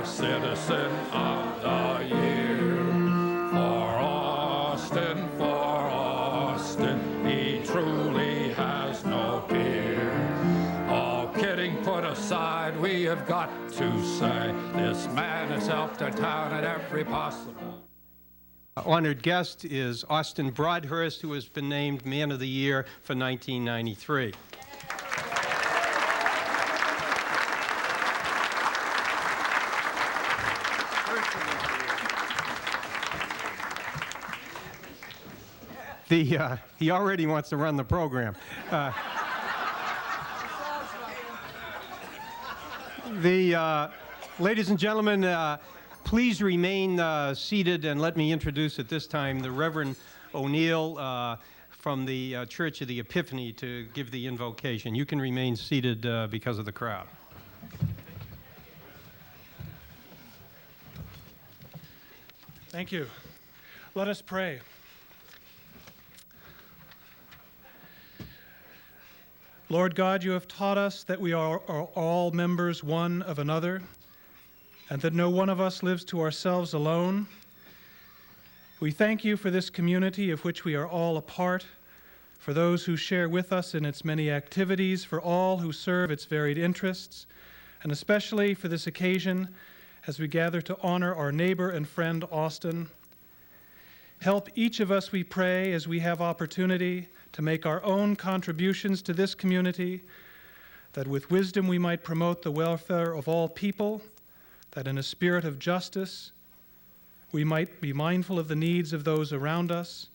Citizen of the Year. For Austin, he truly has no peer. All kidding put aside, we have got to say this man has helped our town at every possible. Honored guest is Austin Broadhurst, who has been named Man of the Year for 1993. He already wants to run the program. Ladies and gentlemen, please remain seated, and let me introduce at this time the Reverend O'Neill from the Church of the Epiphany to give the invocation. You can remain seated because of the crowd. Thank you. Let us pray. Lord God, you have taught us that we are all members one of another, and that no one of us lives to ourselves alone. We thank you for this community of which we are all a part, for those who share with us in its many activities, for all who serve its varied interests, and especially for this occasion as we gather to honor our neighbor and friend Austin. Help each of us, we pray, as we have opportunity to make our own contributions to this community, that with wisdom we might promote the welfare of all people, that in a spirit of justice we might be mindful of the needs of those around us,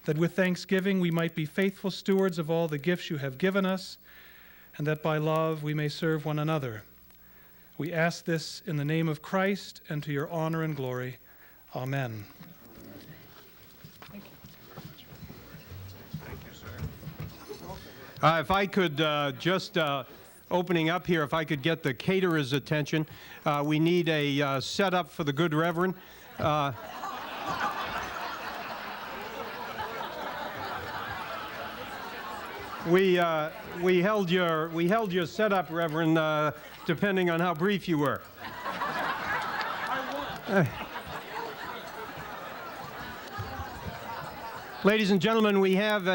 that with thanksgiving we might be faithful stewards of all the gifts you have given us, and that by love we may serve one another. We ask this in the name of Christ and to your honor and glory. Amen. If I could just, opening up here, if I could get the caterer's attention. We need a setup for the good Reverend. We held your setup, Reverend, depending on how brief you were. Ladies and gentlemen, we have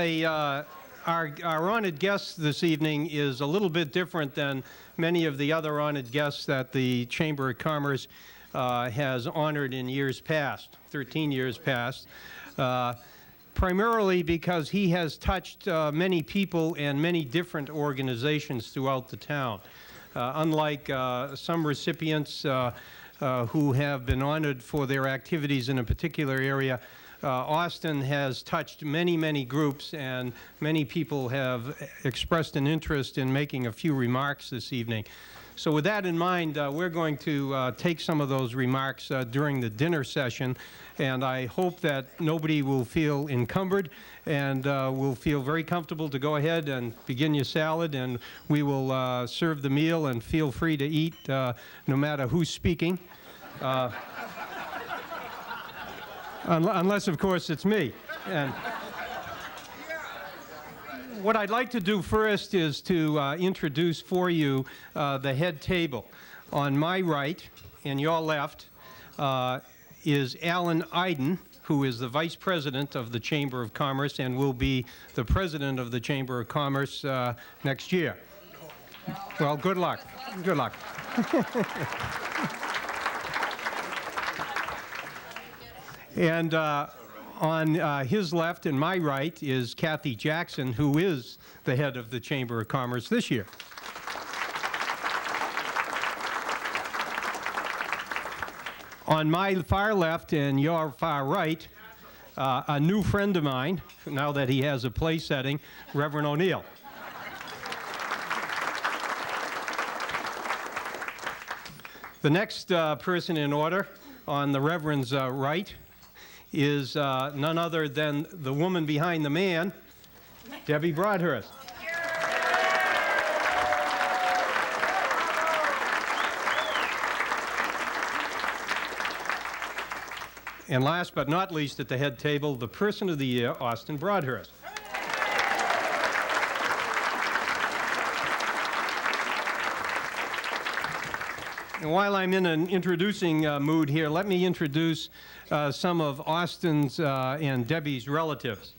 our honored guest this evening is a little bit different than many of the other honored guests that the Chamber of Commerce has honored in years past, 13 years past, primarily because he has touched many people and many different organizations throughout the town. Unlike some recipients who have been honored for their activities in a particular area, Austin has touched many, many groups, and many people have expressed an interest in making a few remarks this evening. So with that in mind, we're going to take some of those remarks during the dinner session, and I hope that nobody will feel encumbered and will feel very comfortable to go ahead and begin your salad, and we will serve the meal, and feel free to eat no matter who's speaking. Unless, of course, it's me. And what I'd like to do first is to introduce for you the head table. On my right and your left is Alan Iden, who is the Vice President of the Chamber of Commerce and will be the President of the Chamber of Commerce next year. Well, good luck. Good luck. And on his left and my right is Kathy Jackson, who is the head of the Chamber of Commerce this year. On my far left and your far right, a new friend of mine, now that he has a place setting, Reverend O'Neill. The next person in order on the Reverend's right is none other than the woman behind the man, Debbie Broadhurst. And last but not least at the head table, the Person of the Year, Austin Broadhurst. And while I'm in an introducing mood here, let me introduce some of Austin's and Debbie's relatives.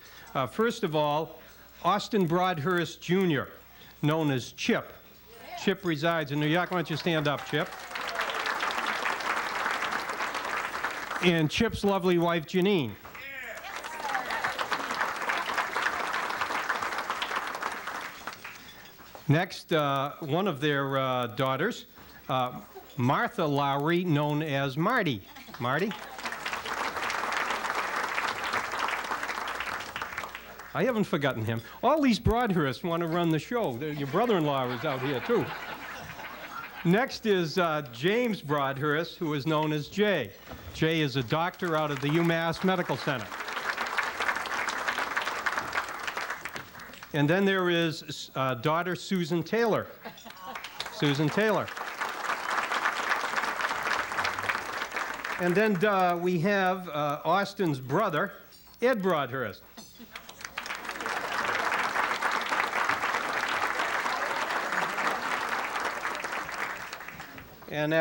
First of all, Austin Broadhurst Jr., known as Chip. Chip resides in New York. Why don't you stand up, Chip? And Chip's lovely wife, Janine. Next, one of their daughters, Martha Lowry, known as Marty. Marty? I haven't forgotten him. All these Broadhursts want to run the show. Your brother-in-law is out here, too. Next is James Broadhurst, who is known as Jay. Jay is a doctor out of the UMass Medical Center. And then there is daughter Susan Taylor. Susan Taylor. And then we have Austin's brother, Ed Broadhurst. And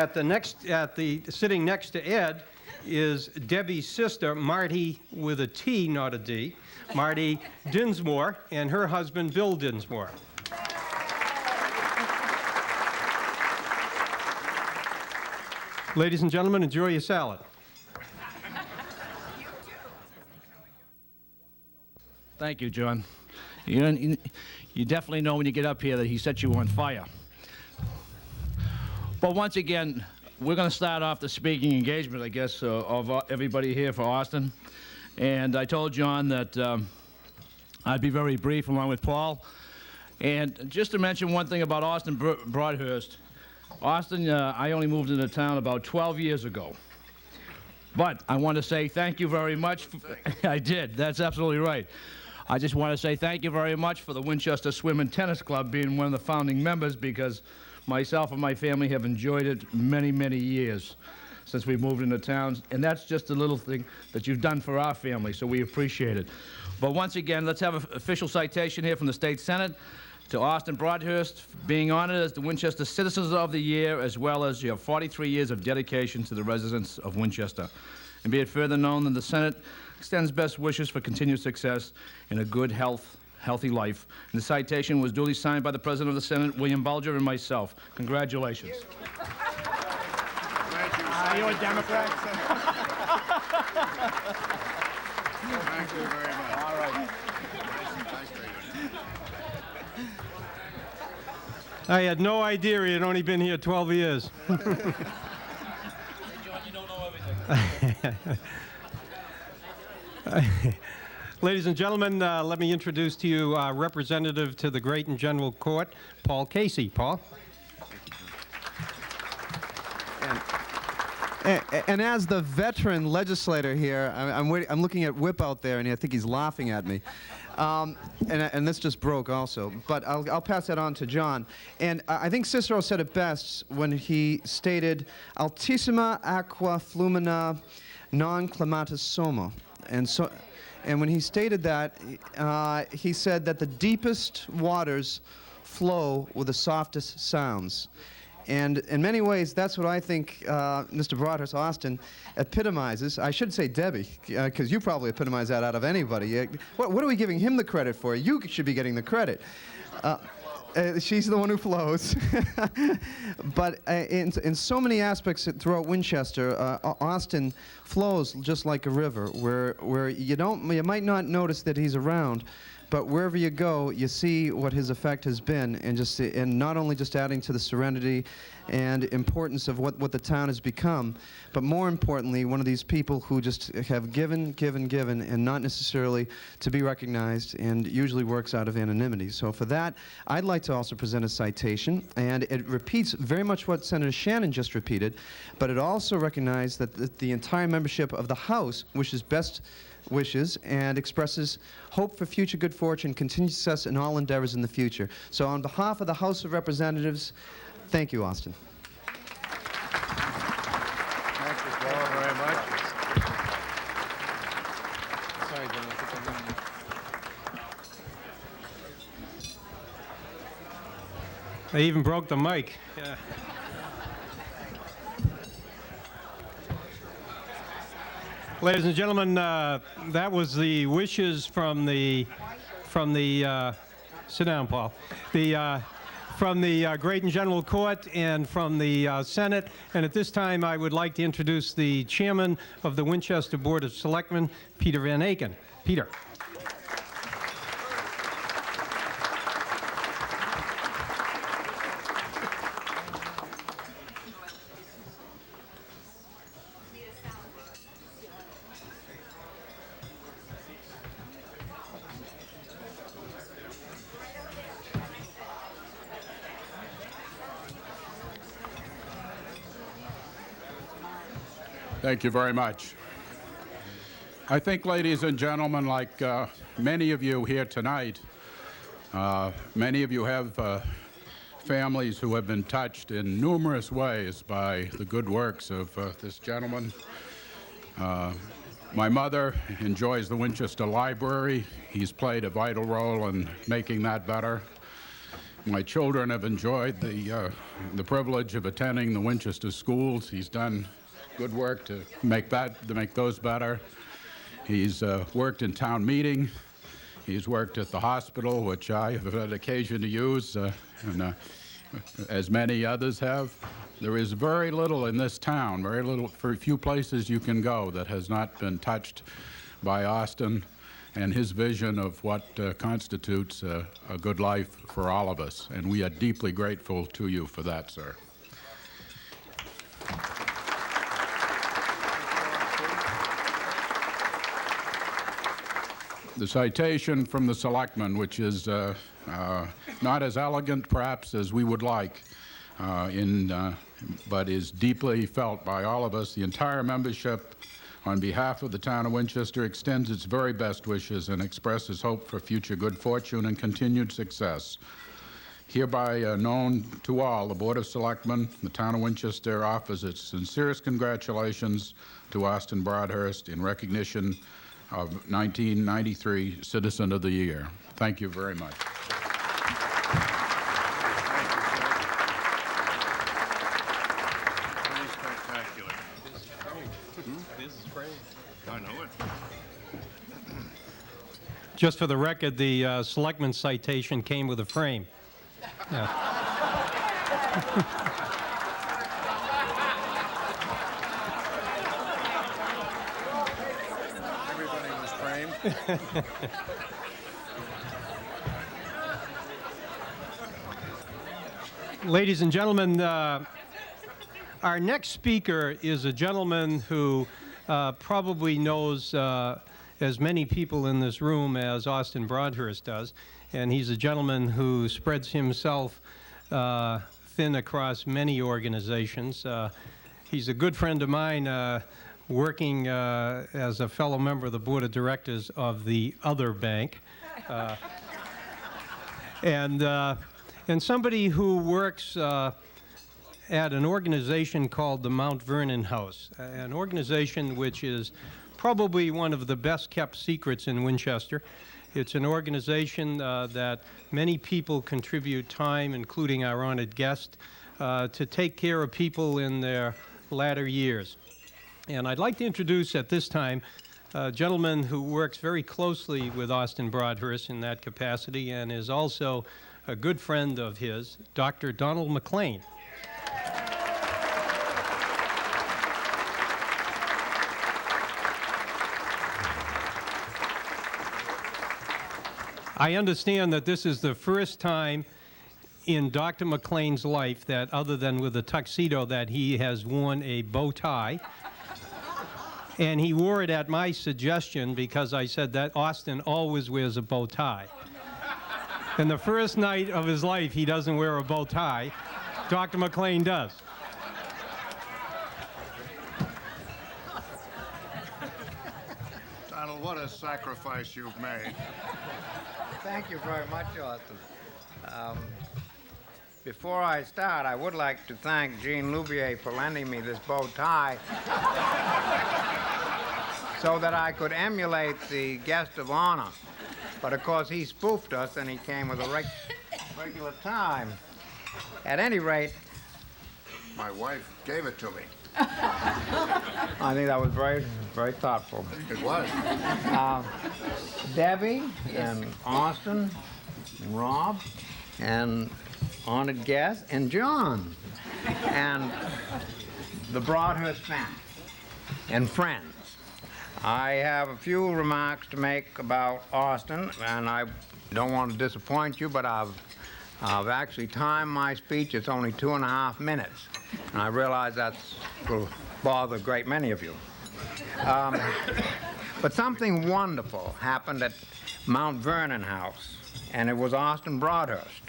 sitting next to Ed is Debbie's sister, Marty with a T, not a D, Marty Dinsmore, and her husband, Bill Dinsmore. Ladies and gentlemen, enjoy your salad. Thank you, John. You definitely know when you get up here that he set you on fire. But once again, we're going to start off the speaking engagement, I guess, of everybody here for Austin. And I told John that I'd be very brief along with Paul. And just to mention one thing about Austin Broadhurst. Austin, I only moved into town about 12 years ago. But I want to say thank you very much. I did. That's absolutely right. I just want to say thank you very much for the Winchester Swim and Tennis Club being one of the founding members, because myself and my family have enjoyed it many, many years since we moved into town. And that's just a little thing that you've done for our family, so we appreciate it. But once again, let's have an official citation here from the State Senate to Austin Broadhurst, being honored as the Winchester Citizens of the Year, as well as your 43 years of dedication to the residents of Winchester. And be it further known that the Senate extends best wishes for continued success and a good healthy life. And the citation was duly signed by the President of the Senate, William Bulger, and myself. Congratulations. Are you a Democrat? Thank you very much. All right. I had no idea he had only been here 12 years. John, you don't know everything. Ladies and gentlemen, let me introduce to you Representative to the Great and General Court, Paul Casey. Paul? And as the veteran legislator here, I'm looking at Whip out there, and I think he's laughing at me. And this just broke also, but I'll pass that on to John. And I think Cicero said it best when he stated, altissima aqua flumina non clematis somo. And when he stated that, he said that the deepest waters flow with the softest sounds. And in many ways, that's what I think Mr. Broadhurst Austin epitomizes. I should say Debbie, because you probably epitomize that out of anybody. What are we giving him the credit for? You should be getting the credit. She's the one who flows. But in so many aspects throughout Winchester, Austin flows just like a river, where you might not notice that he's around, but wherever you go, you see what his effect has been, and not only just adding to the serenity and importance of what the town has become, but more importantly, one of these people who just have given, and not necessarily to be recognized, and usually works out of anonymity. So for that, I'd like to also present a citation, and it repeats very much what Senator Shannon just repeated, but it also recognized that the entire membership of the House wishes best wishes and expresses hope for future good fortune, continued success in all endeavors in the future. So on behalf of the House of Representatives, thank you, Austin. Thank you, Paul, very much. Sorry, John, I think I'm They even broke the mic. Yeah. Ladies and gentlemen, that was the wishes from the sit down, Paul. From the Great and General Court and from the Senate. And at this time, I would like to introduce the chairman of the Winchester Board of Selectmen, Peter Van Aken. Peter. Thank you very much. I think, ladies and gentlemen, like many of you here tonight, many of you have families who have been touched in numerous ways by the good works of this gentleman. My mother enjoys the Winchester Library. He's played a vital role in making that better. My children have enjoyed the privilege of attending the Winchester schools. He's done good work to make those better. He's worked in town meeting. He's worked at the hospital, which I have had occasion to use, and as many others have. There is very little in this town, very few places you can go that has not been touched by Austin and his vision of what constitutes a good life for all of us. And we are deeply grateful to you for that, sir. The citation from the selectmen, which is not as elegant, perhaps, as we would like, but is deeply felt by all of us. The entire membership, on behalf of the town of Winchester, extends its very best wishes and expresses hope for future good fortune and continued success. Hereby known to all, the Board of Selectmen, the town of Winchester, offers its sincerest congratulations to Austin Broadhurst in recognition of 1993 Citizen of the Year. Thank you very much. Pretty spectacular. This is great. I know it. Just for the record, the selectman's citation came with a frame. Yeah. Everybody was framed. Ladies and gentlemen, our next speaker is a gentleman who probably knows as many people in this room as Austin Broadhurst does, and he's a gentleman who spreads himself thin across many organizations. He's a good friend of mine, working as a fellow member of the board of directors of the other bank. And somebody who works at an organization called the Mount Vernon House, an organization which is probably one of the best kept secrets in Winchester. It's an organization that many people contribute time, including our honored guest, to take care of people in their latter years. And I'd like to introduce at this time a gentleman who works very closely with Austin Broadhurst in that capacity and is also a good friend of his, Dr. Donald McLean. I understand that this is the first time in Dr. McLean's life that, other than with a tuxedo, that he has worn a bow tie. And he wore it at my suggestion because I said that Austin always wears a bow tie. And the first night of his life, he doesn't wear a bow tie. Dr. McLean does. Donald, what a sacrifice you've made. Thank you very much, Austin. Before I start, I would like to thank Jean Louvier for lending me this bow tie so that I could emulate the guest of honor. But of course, he spoofed us and he came with a regular tie. At any rate, My wife gave it to me. I think that was very, very thoughtful. It was. Debbie and Austin and Rob and honored guest and John and the Broadhurst family and friends. I have a few remarks to make about Austin, and I don't want to disappoint you, but I've actually timed my speech. It's only 2.5 minutes, and I realize that will bother a great many of you. But something wonderful happened at Mount Vernon House, and it was Austin Broadhurst.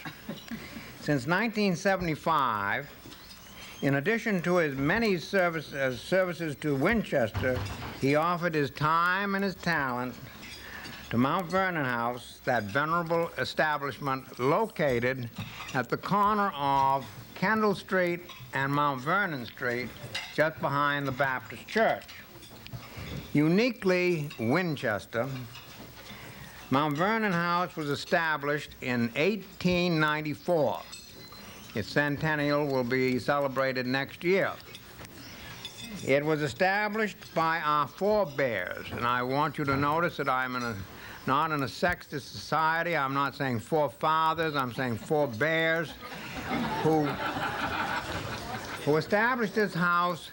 Since 1975, in addition to his many services to Winchester, he offered his time and his talent to Mount Vernon House, that venerable establishment located at the corner of Kendall Street and Mount Vernon Street, just behind the Baptist Church. Uniquely Winchester, Mount Vernon House was established in 1894. Its centennial will be celebrated next year. It was established by our forebears, and I want you to notice that I'm not in a sexist society. I'm not saying forefathers, I'm saying forebears, who established this house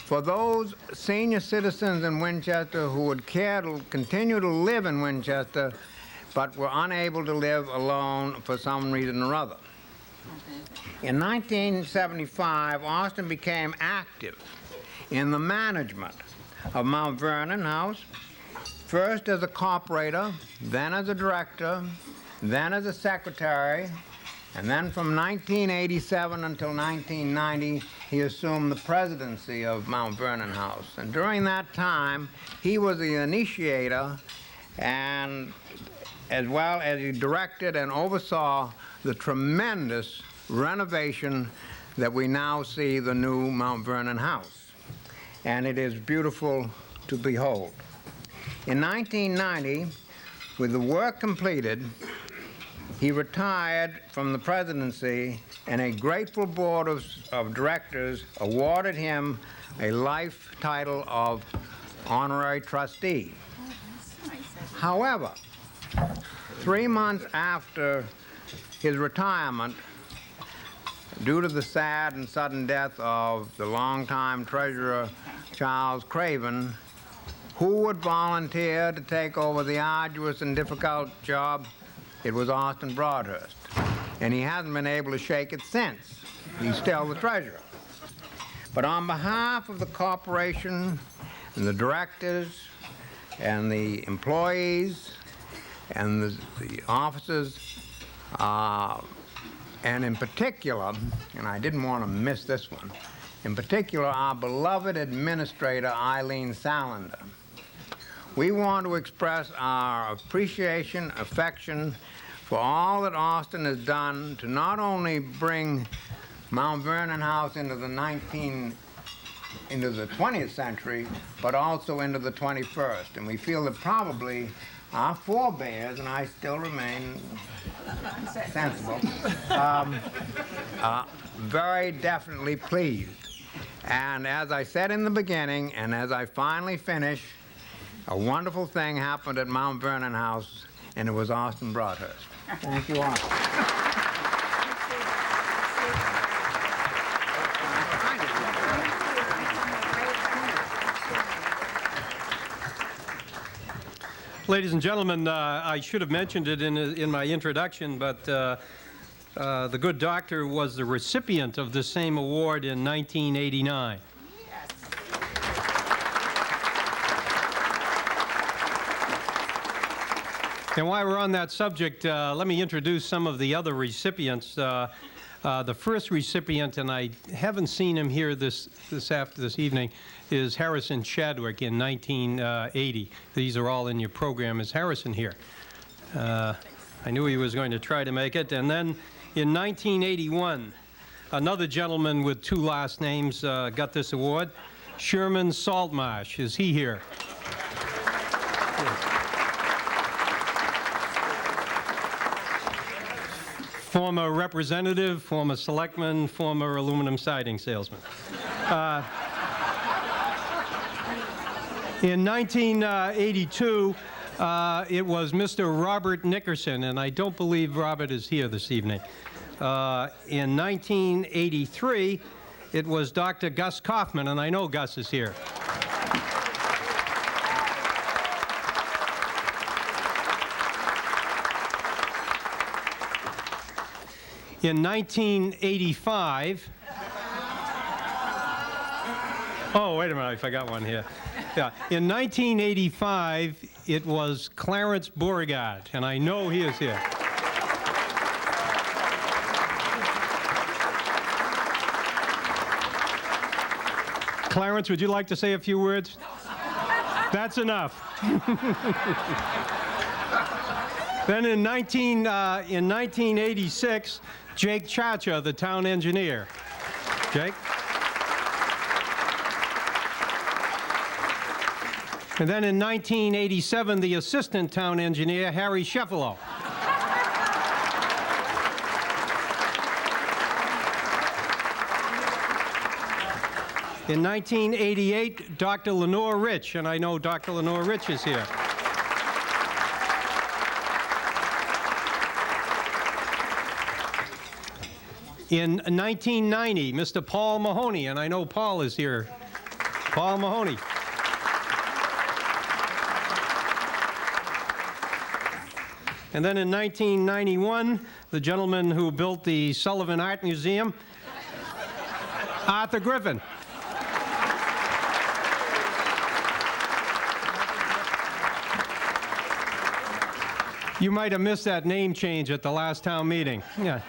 for those senior citizens in Winchester who would care to continue to live in Winchester, but were unable to live alone for some reason or other. In 1975, Austin became active in the management of Mount Vernon House, first as a corporator, then as a director, then as a secretary, and then from 1987 until 1990, he assumed the presidency of Mount Vernon House. And during that time, he was the initiator, and as well as he directed and oversaw the tremendous renovation that we now see the new Mount Vernon House. And it is beautiful to behold. In 1990, with the work completed, he retired from the presidency, and a grateful board of directors awarded him a life title of honorary trustee. However, 3 months after his retirement, due to the sad and sudden death of the longtime treasurer, Charles Craven, who would volunteer to take over the arduous and difficult job? It was Austin Broadhurst. And he hasn't been able to shake it since. He's still the treasurer. But on behalf of the corporation and the directors and the employees and the officers, and in particular, and I didn't want to miss this one, in particular our beloved administrator, Eileen Salander, we want to express our appreciation, affection for all that Austin has done to not only bring Mount Vernon House into the 20th century, but also into the 21st. And we feel that probably our forebears, and I still remain sensible, very definitely pleased. And as I said in the beginning, and as I finally finish, a wonderful thing happened at Mount Vernon House, and it was Austin Broadhurst. Thank you, Austin. Ladies and gentlemen, I should have mentioned it in my introduction, but the good doctor was the recipient of the same award in 1989. And while we're on that subject, let me introduce some of the other recipients. The first recipient, and I haven't seen him here this evening, is Harrison Chadwick in 1980. These are all in your program. Is Harrison here? I knew he was going to try to make it. And then in 1981, another gentleman with two last names got this award. Sherman Saltmarsh. Is he here? Former representative, former selectman, former aluminum siding salesman. In 1982, it was Mr. Robert Nickerson, and I don't believe Robert is here this evening. In 1983, it was Dr. Gus Kaufman, and I know Gus is here. In 1985, oh, wait a minute, I forgot one here. Yeah, in 1985, it was Clarence Beauregard, and I know he is here. Clarence, would you like to say a few words? That's enough. Then in 1986, Jake Chacha, the town engineer. Jake? And then in 1987, the assistant town engineer, Harry Sheffalo. In 1988, Dr. Lenore Rich, and I know Dr. Lenore Rich is here. In 1990, Mr. Paul Mahoney, and I know Paul is here. Paul Mahoney. And then in 1991, the gentleman who built the Sullivan Art Museum, Arthur Griffin. You might have missed that name change at the last town meeting. Yeah.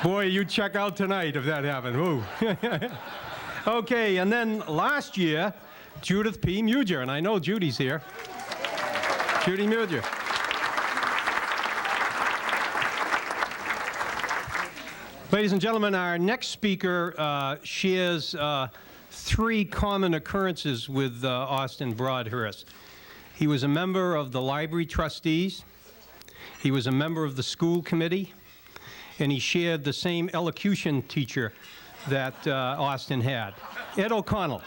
Boy, you'd check out tonight if that happened. Ooh. Okay, and then last year, Judith P. Muger, and I know Judy's here. Judy Muger. Ladies and gentlemen, our next speaker shares three common occurrences with Austin Broadhurst. He was a member of the library trustees, he was a member of the school committee, and he shared the same elocution teacher that Austin had, Ed O'Connell.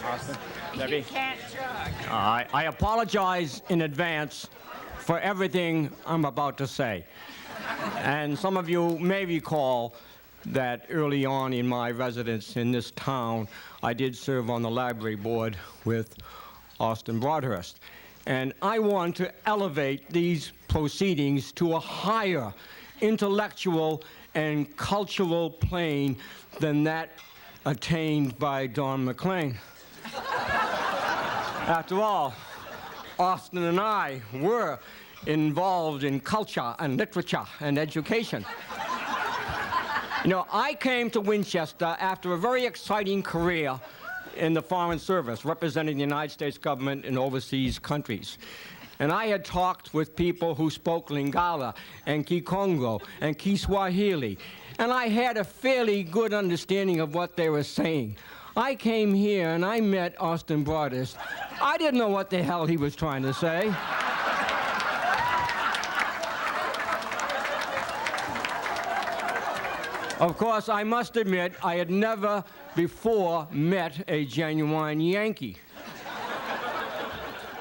Austin, Debbie. You can't judge. I apologize in advance for everything I'm about to say. And some of you may recall that early on in my residence in this town, I did serve on the library board with Austin Broadhurst. And I want to elevate these proceedings to a higher intellectual and cultural plane than that attained by Don McLean. After all, Austin and I were involved in culture and literature and education. You know, I came to Winchester after a very exciting career in the Foreign Service, representing the United States government in overseas countries. And I had talked with people who spoke Lingala and Kikongo and Kiswahili, and I had a fairly good understanding of what they were saying. I came here and I met Austin Broadhurst. I didn't know what the hell he was trying to say. Of course, I must admit, I had never before met a genuine Yankee.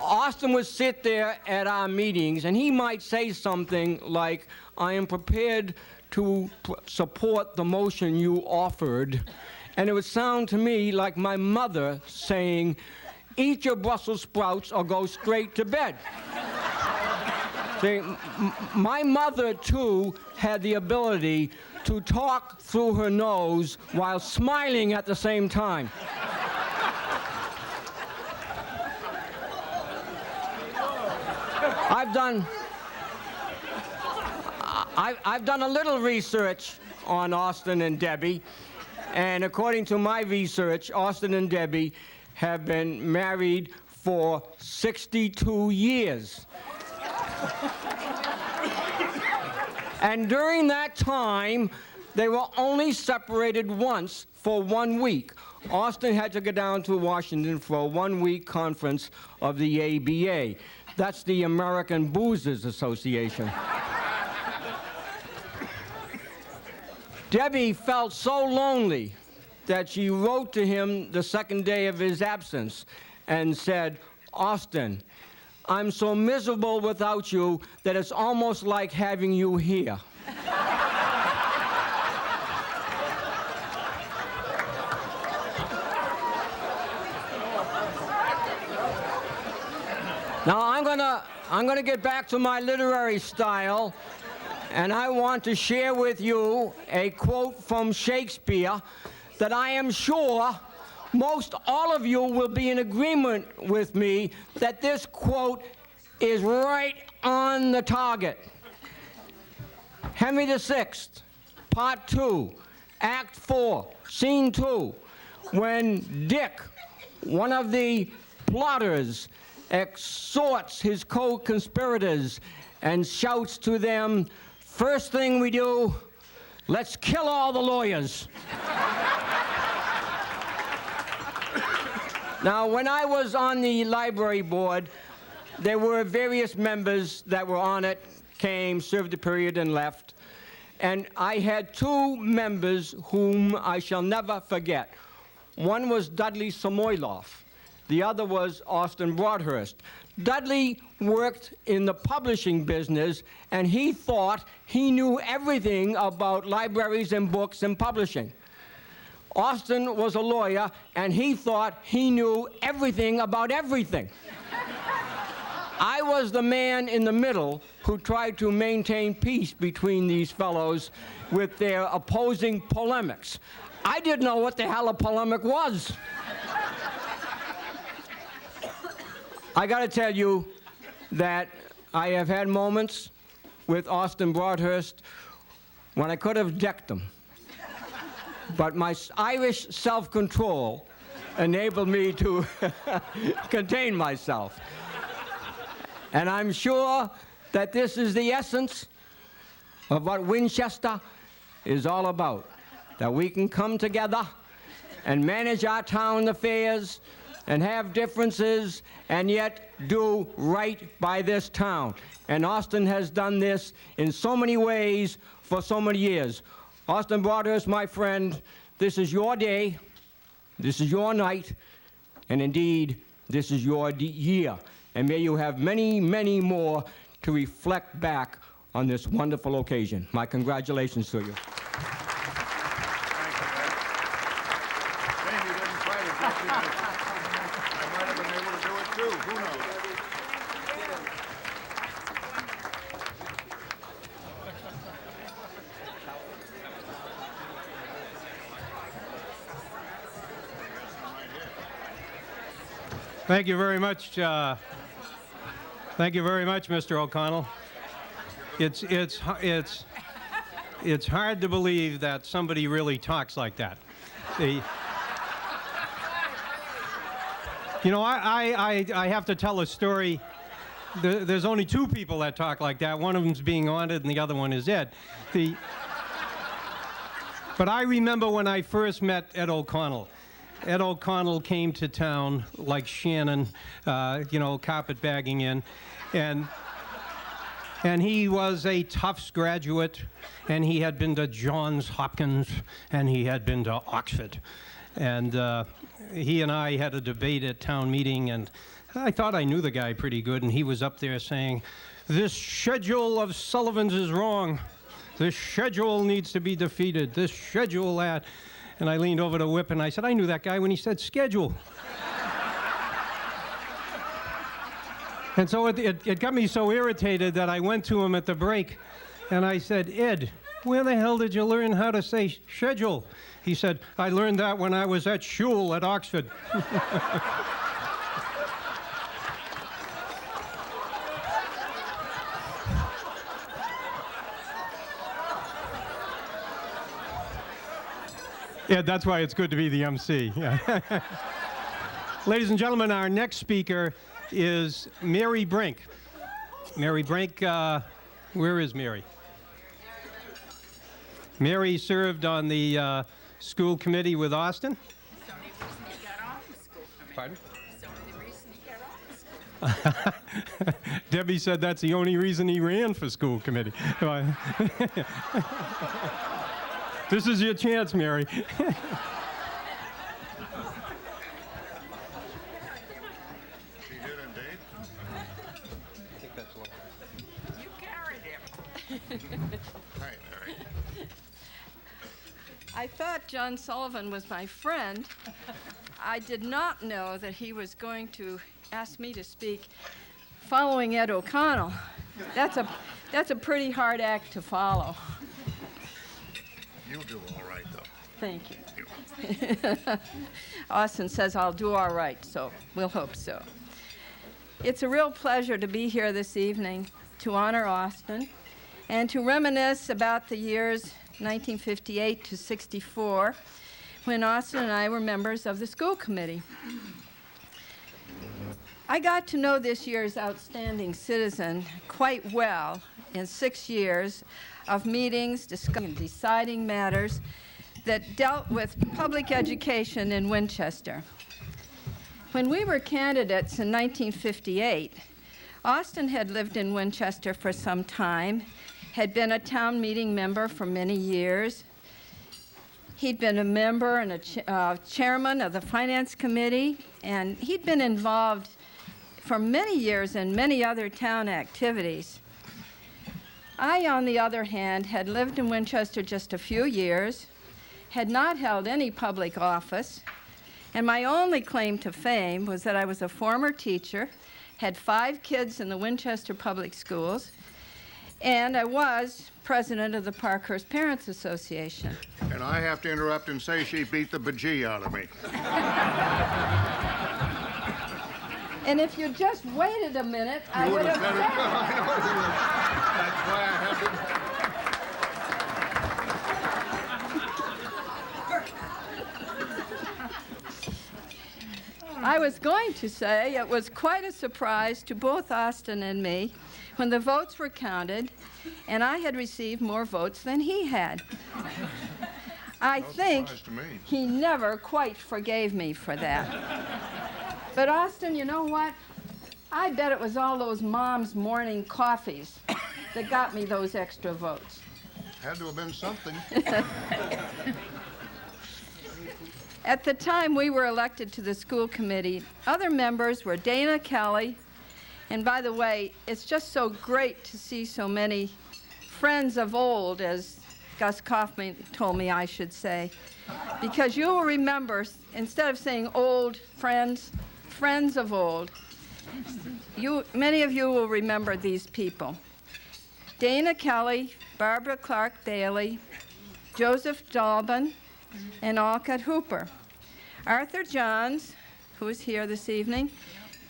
Austin would sit there at our meetings, and he might say something like, "I am prepared to support the motion you offered." And it would sound to me like my mother saying, "Eat your Brussels sprouts or go straight to bed." See, my mother, too, had the ability to talk through her nose while smiling at the same time. I've done a little research on Austin and Debbie, and according to my research, Austin and Debbie have been married for 62 years. And during that time, They were only separated once for 1 week. Austin had to go down to Washington for a 1-week conference of the ABA. That's the American Boozers Association. Debbie felt so lonely that she wrote to him the second day of his absence and said, "Austin, I'm so miserable without you that it's almost like having you here." Now I'm gonna get back to my literary style, and I want to share with you a quote from Shakespeare that I am sure most all of you will be in agreement with me that this quote is right on the target. Henry VI, Part 2, Act 4, Scene 2, when Dick, one of the plotters, exhorts his co-conspirators and shouts to them, "First thing we do, let's kill all the lawyers." Now, when I was on the library board, there were various members that were on it, came, served a period, and left. And I had 2 members whom I shall never forget. One was Dudley Samoiloff. The other was Austin Broadhurst. Dudley worked in the publishing business, and he thought he knew everything about libraries and books and publishing. Austin was a lawyer, and he thought he knew everything about everything. I was the man in the middle who tried to maintain peace between these fellows with their opposing polemics. I didn't know what the hell a polemic was. I got to tell you that I have had moments with Austin Broadhurst when I could have decked him. But my Irish self-control enabled me to contain myself. And I'm sure that this is the essence of what Winchester is all about, that we can come together and manage our town affairs and have differences and yet do right by this town. And Austin has done this in so many ways for so many years. Austin Broadhurst, my friend, this is your day, this is your night, and indeed, this is your year. And may you have many, many more to reflect back on this wonderful occasion. My congratulations to you. Shame you didn't fight it this year. I might have been able to do it too. Who knows? Thank you very much. Thank you very much, Mr. O'Connell. It's hard to believe that somebody really talks like that. You know, I have to tell a story. There's only 2 people that talk like that. One of them's being honored, and the other one is Ed. But I remember when I first met Ed O'Connell. Ed O'Connell came to town like Shannon, you know, carpetbagging in, and he was a Tufts graduate, and he had been to Johns Hopkins, and he had been to Oxford, and he and I had a debate at town meeting, and I thought I knew the guy pretty good, and he was up there saying, "This schedule of Sullivan's is wrong. This schedule needs to be defeated. This schedule that." And I leaned over to Whip and I said, "I knew that guy when he said schedule." And so it got me so irritated that I went to him at the break and I said, "Ed, where the hell did you learn how to say schedule?" He said, "I learned that when I was at shul at Oxford." Yeah, that's why it's good to be the MC. Yeah. Ladies and gentlemen, our next speaker is Mary Brink. Mary Brink, where is Mary? Mary served on the school committee with Austin. Pardon? Debbie said that's the only reason he ran for school committee. This is your chance, Mary. She did indeed. I think that's what. You carried him. Right, Mary. I thought John Sullivan was my friend. I did not know that he was going to ask me to speak following Ed O'Connell. That's a pretty hard act to follow. You'll do all right, though. Thank you. Austin says I'll do all right, so we'll hope so. It's a real pleasure to be here this evening to honor Austin and to reminisce about the years 1958 to 64, when Austin and I were members of the school committee. I got to know this year's outstanding citizen quite well in 6 years of meetings, discussing and deciding matters that dealt with public education in Winchester. When we were candidates in 1958, Austin had lived in Winchester for some time, had been a town meeting member for many years. He'd been a member and a chairman of the finance committee, and he'd been involved for many years in many other town activities. I, on the other hand, had lived in Winchester just a few years, had not held any public office, and my only claim to fame was that I was a former teacher, had 5 kids in the Winchester Public Schools, and I was president of the Parkhurst Parents Association. And I have to interrupt and say she beat the bejeeh out of me. And if you just waited a minute, I would have said it. That's why I have to... I was going to say it was quite a surprise to both Austin and me when the votes were counted, and I had received more votes than he had. I think surprise to me. he never quite forgave me for that. But Austin, you know what? I bet it was all those mom's morning coffees that got me those extra votes. Had to have been something. At the time we were elected to the school committee, other members were Dana Kelly, and by the way, it's just so great to see so many friends of old, as Gus Kaufman told me I should say, because you will remember, instead of saying old friends, friends of old, many of you will remember these people. Dana Kelly, Barbara Clark Bailey, Joseph Dalbin, and Alcott Hooper. Arthur Johns, who is here this evening,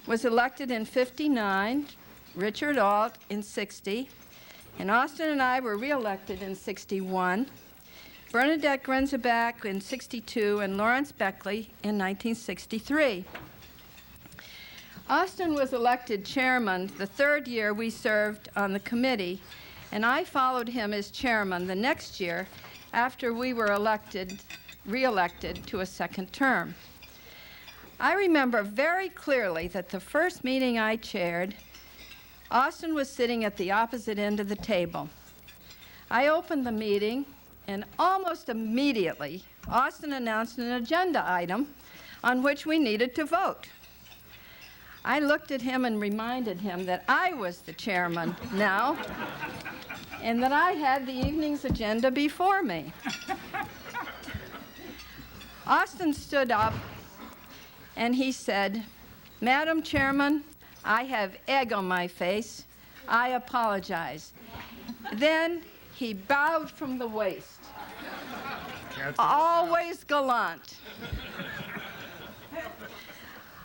was elected in '59, Richard Alt in '60, and Austin and I were re-elected in '61, Bernadette Grenzebach in '62, and Lawrence Beckley in 1963. Austin was elected chairman the 3rd year we served on the committee, and I followed him as chairman the next year after we were re-elected to a 2nd term. I remember very clearly that the first meeting I chaired, Austin was sitting at the opposite end of the table. I opened the meeting, and almost immediately, Austin announced an agenda item on which we needed to vote. I looked at him and reminded him that I was the chairman now, and that I had the evening's agenda before me. Austin stood up and he said, "Madam Chairman, I have egg on my face. I apologize." Then he bowed from the waist. Always gallant.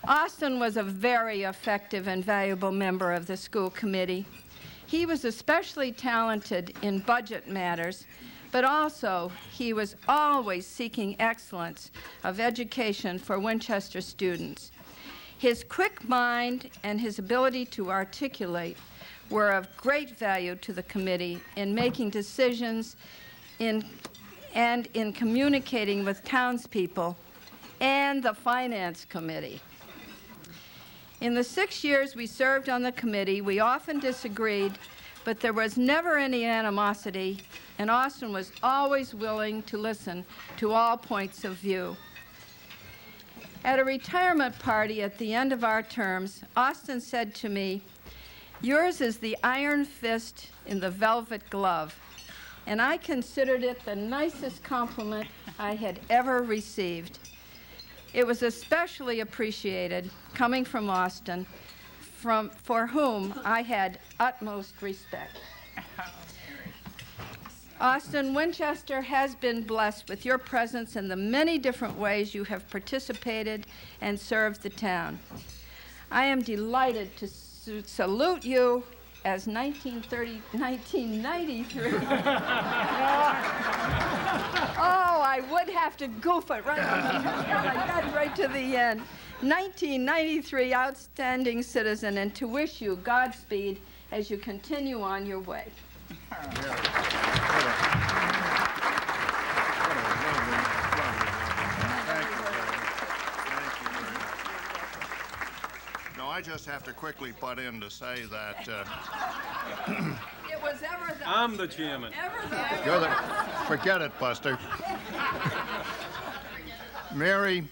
Austin was a very effective and valuable member of the school committee. He was especially talented in budget matters, but also he was always seeking excellence of education for Winchester students. His quick mind and his ability to articulate were of great value to the committee in making decisions in and in communicating with townspeople and the Finance Committee. In the 6 years we served on the committee, we often disagreed, but there was never any animosity, and Austin was always willing to listen to all points of view. At a retirement party at the end of our terms, Austin said to me, "Yours is the iron fist in the velvet glove," and I considered it the nicest compliment I had ever received. It was especially appreciated coming from Austin, for whom I had utmost respect. Austin, Winchester has been blessed with your presence in the many different ways you have participated and served the town. I am delighted to salute you as 1993. Oh, I would have to goof it right on I got right to the end. 1993 Outstanding Citizen, and to wish you Godspeed as you continue on your way. No, I just have to quickly butt in to say that It was ever the... I'm the chairman. you're the... Forget it, Buster. Mary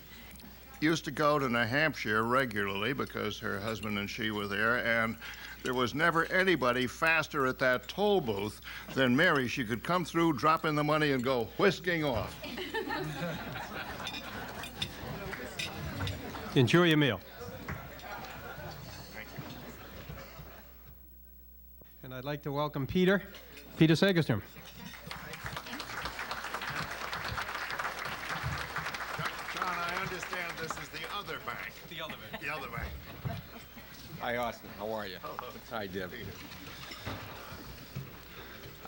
used to go to New Hampshire regularly because her husband and she were there, and there was never anybody faster at that toll booth than Mary. She could come through, drop in the money, and go whisking off. Enjoy your meal. And I'd like to welcome Peter Segerstrom. John, I understand this is the other bank. The other bank. The other bank. Hi, Austin. How are you? Hi, Deb.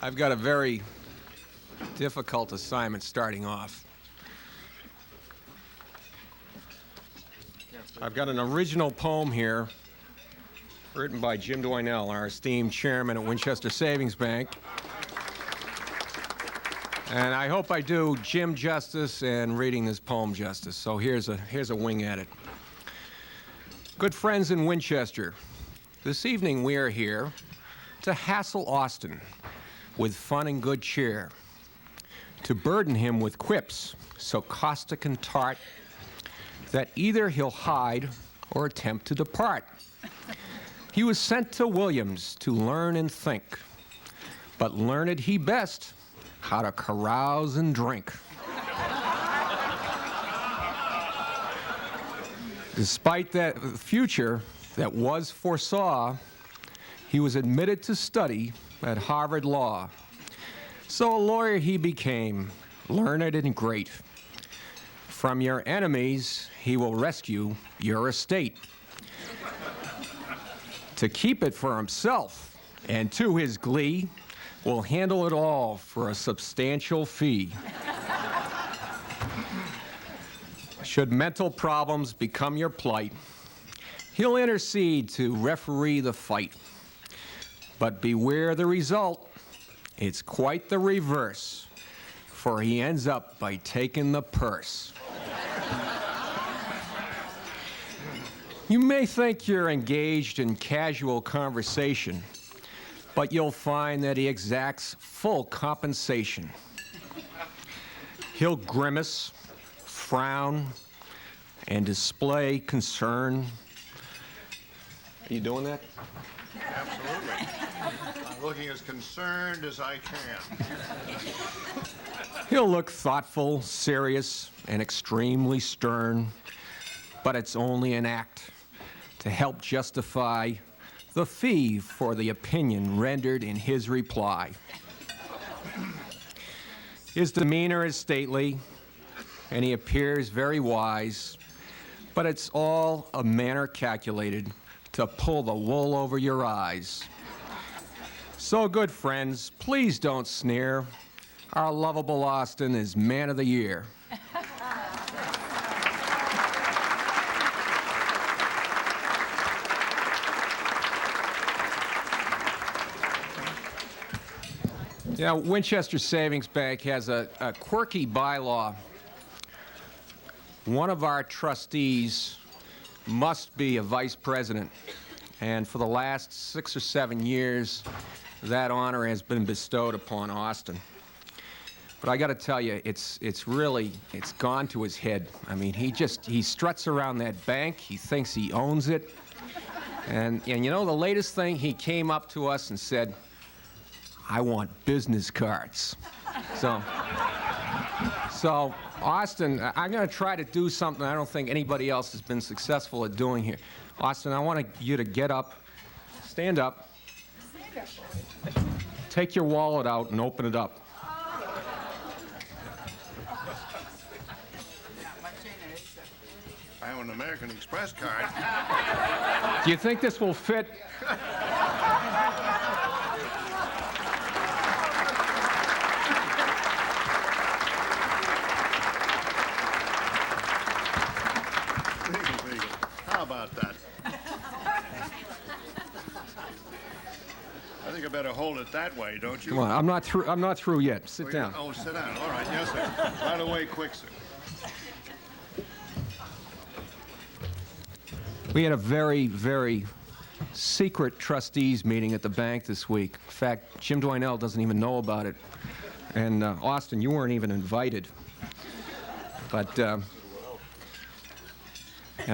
I've got a very difficult assignment starting off. I've got an original poem here written by Jim Dwinell, our esteemed chairman at Winchester Savings Bank. And I hope I do Jim justice and reading this poem justice. So here's a wing at it. Good friends in Winchester, this evening we are here to hassle Austin with fun and good cheer, to burden him with quips so caustic and tart that either he'll hide or attempt to depart. He was sent to Williams to learn and think, but learned he best how to carouse and drink. Despite that future that was foresaw, he was admitted to study at Harvard Law. So a lawyer he became, learned and great. From your enemies, he will rescue your estate. To keep it for himself, and to his glee, will handle it all for a substantial fee. Should mental problems become your plight, he'll intercede to referee the fight. But beware the result, it's quite the reverse, for he ends up by taking the purse. You may think you're engaged in casual conversation, but you'll find that he exacts full compensation. He'll grimace, frown, and display concern. Are you doing that? Absolutely. I'm looking as concerned as I can. He'll look thoughtful, serious, and extremely stern, but it's only an act to help justify the fee for the opinion rendered in his reply. His demeanor is stately, and he appears very wise, but it's all a manner calculated to pull the wool over your eyes. So, good friends, please don't sneer. Our lovable Austin is Man of the Year. You know, Winchester Savings Bank has a quirky bylaw. One of our trustees must be a vice president. And for the last 6 or 7 years, that honor has been bestowed upon Austin. But I got to tell you, it's gone to his head. I mean, he struts around that bank. He thinks he owns it. And you know, the latest thing, he came up to us and said, "I want business cards." So Austin, I'm going to try to do something I don't think anybody else has been successful at doing here. Austin, I want you to get up, stand up, take your wallet out and open it up. I have an American Express card. Do you think this will fit? Legal. How about that? I think I better hold it that way, don't you? Come on, I'm not through yet. Sit down. Oh, sit down. All right, yes, sir. Right away, quick, sir. We had a very, very secret trustees meeting at the bank this week. In fact, Jim Dwinell doesn't even know about it. And Austin, you weren't even invited. But, and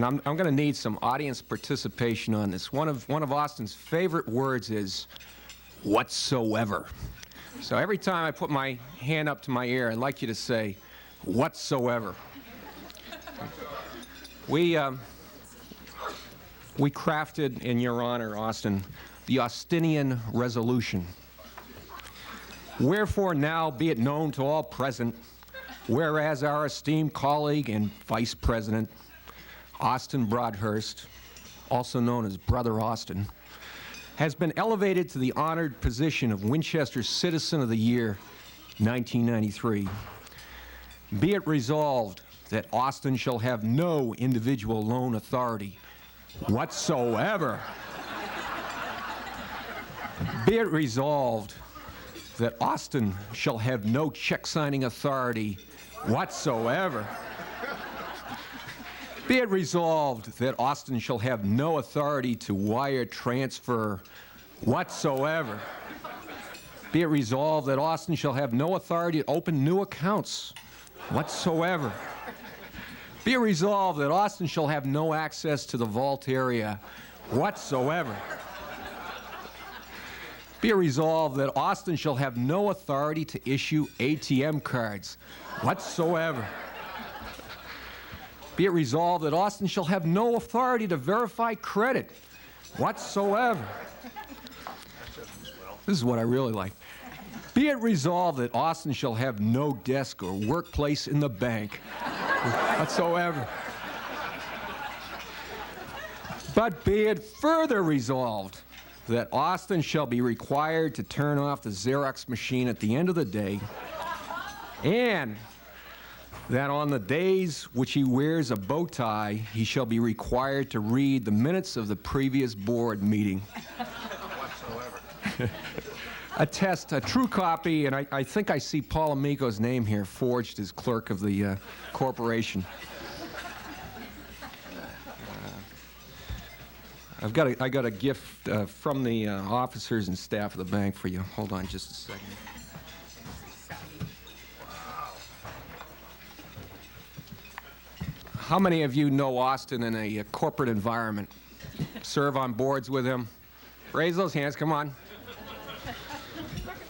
I'm going to need some audience participation on this. One of Austin's favorite words is whatsoever. So every time I put my hand up to my ear, I'd like you to say whatsoever. We crafted, in your honor, Austin, the Austinian Resolution. Wherefore now be it known to all present, whereas our esteemed colleague and Vice President, Austin Broadhurst, also known as Brother Austin, has been elevated to the honored position of Winchester Citizen of the Year 1993. Be it resolved that Austin shall have no individual loan authority whatsoever. Be it resolved that Austin shall have no check-signing authority whatsoever. Be it resolved that Austin shall have no authority to wire transfer whatsoever. Be it resolved that Austin shall have no authority to open new accounts whatsoever. Be it resolved that Austin shall have no access to the vault area whatsoever. Be it resolved that Austin shall have no authority to issue ATM cards whatsoever. Be it resolved that Austin shall have no authority to verify credit whatsoever. This is what I really like. Be it resolved that Austin shall have no desk or workplace in the bank whatsoever. But be it further resolved that Austin shall be required to turn off the Xerox machine at the end of the day, and that on the days which he wears a bow tie, he shall be required to read the minutes of the previous board meeting. Whatsoever. Attest a true copy, and I think I see Paul Amico's name here forged as clerk of the corporation. I got a gift from the officers and staff of the bank for you. Hold on just a second. How many of you know Austin in a corporate environment? Serve on boards with him? Raise those hands, come on.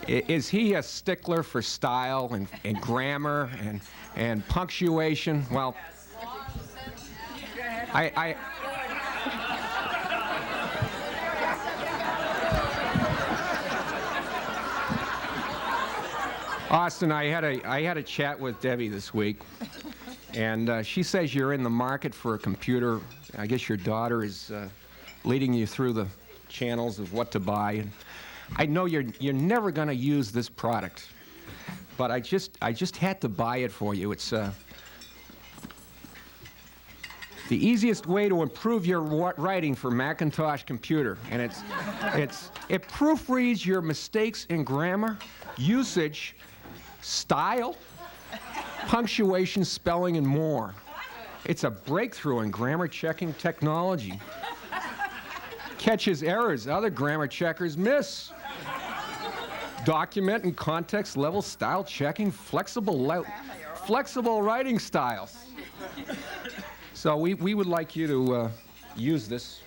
Is he a stickler for style and grammar and punctuation? Well, Austin, I had a chat with Debbie this week, and she says you're in the market for a computer. I guess your daughter is leading you through the channels of what to buy. And I know you're never going to use this product, but I just had to buy it for you. It's the easiest way to improve your writing for Macintosh computer. And it proofreads your mistakes in grammar, usage, style, punctuation, spelling, and more. It's a breakthrough in grammar checking technology. Catches errors other grammar checkers miss. Document and context level style checking, flexible writing styles. So we would like you to use this.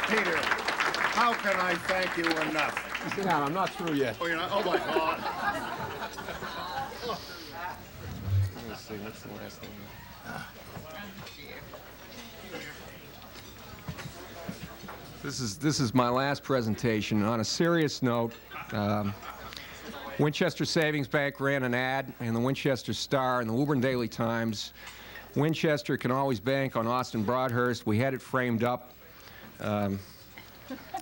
Peter, how can I thank you enough? Sit down, I'm not through yet. Oh, you're not? Oh, my God. Let's see, what's the last thing? This is my last presentation. On a serious note, Winchester Savings Bank ran an ad in the Winchester Star and the Woburn Daily Times. Winchester can always bank on Austin Broadhurst. We had it framed up.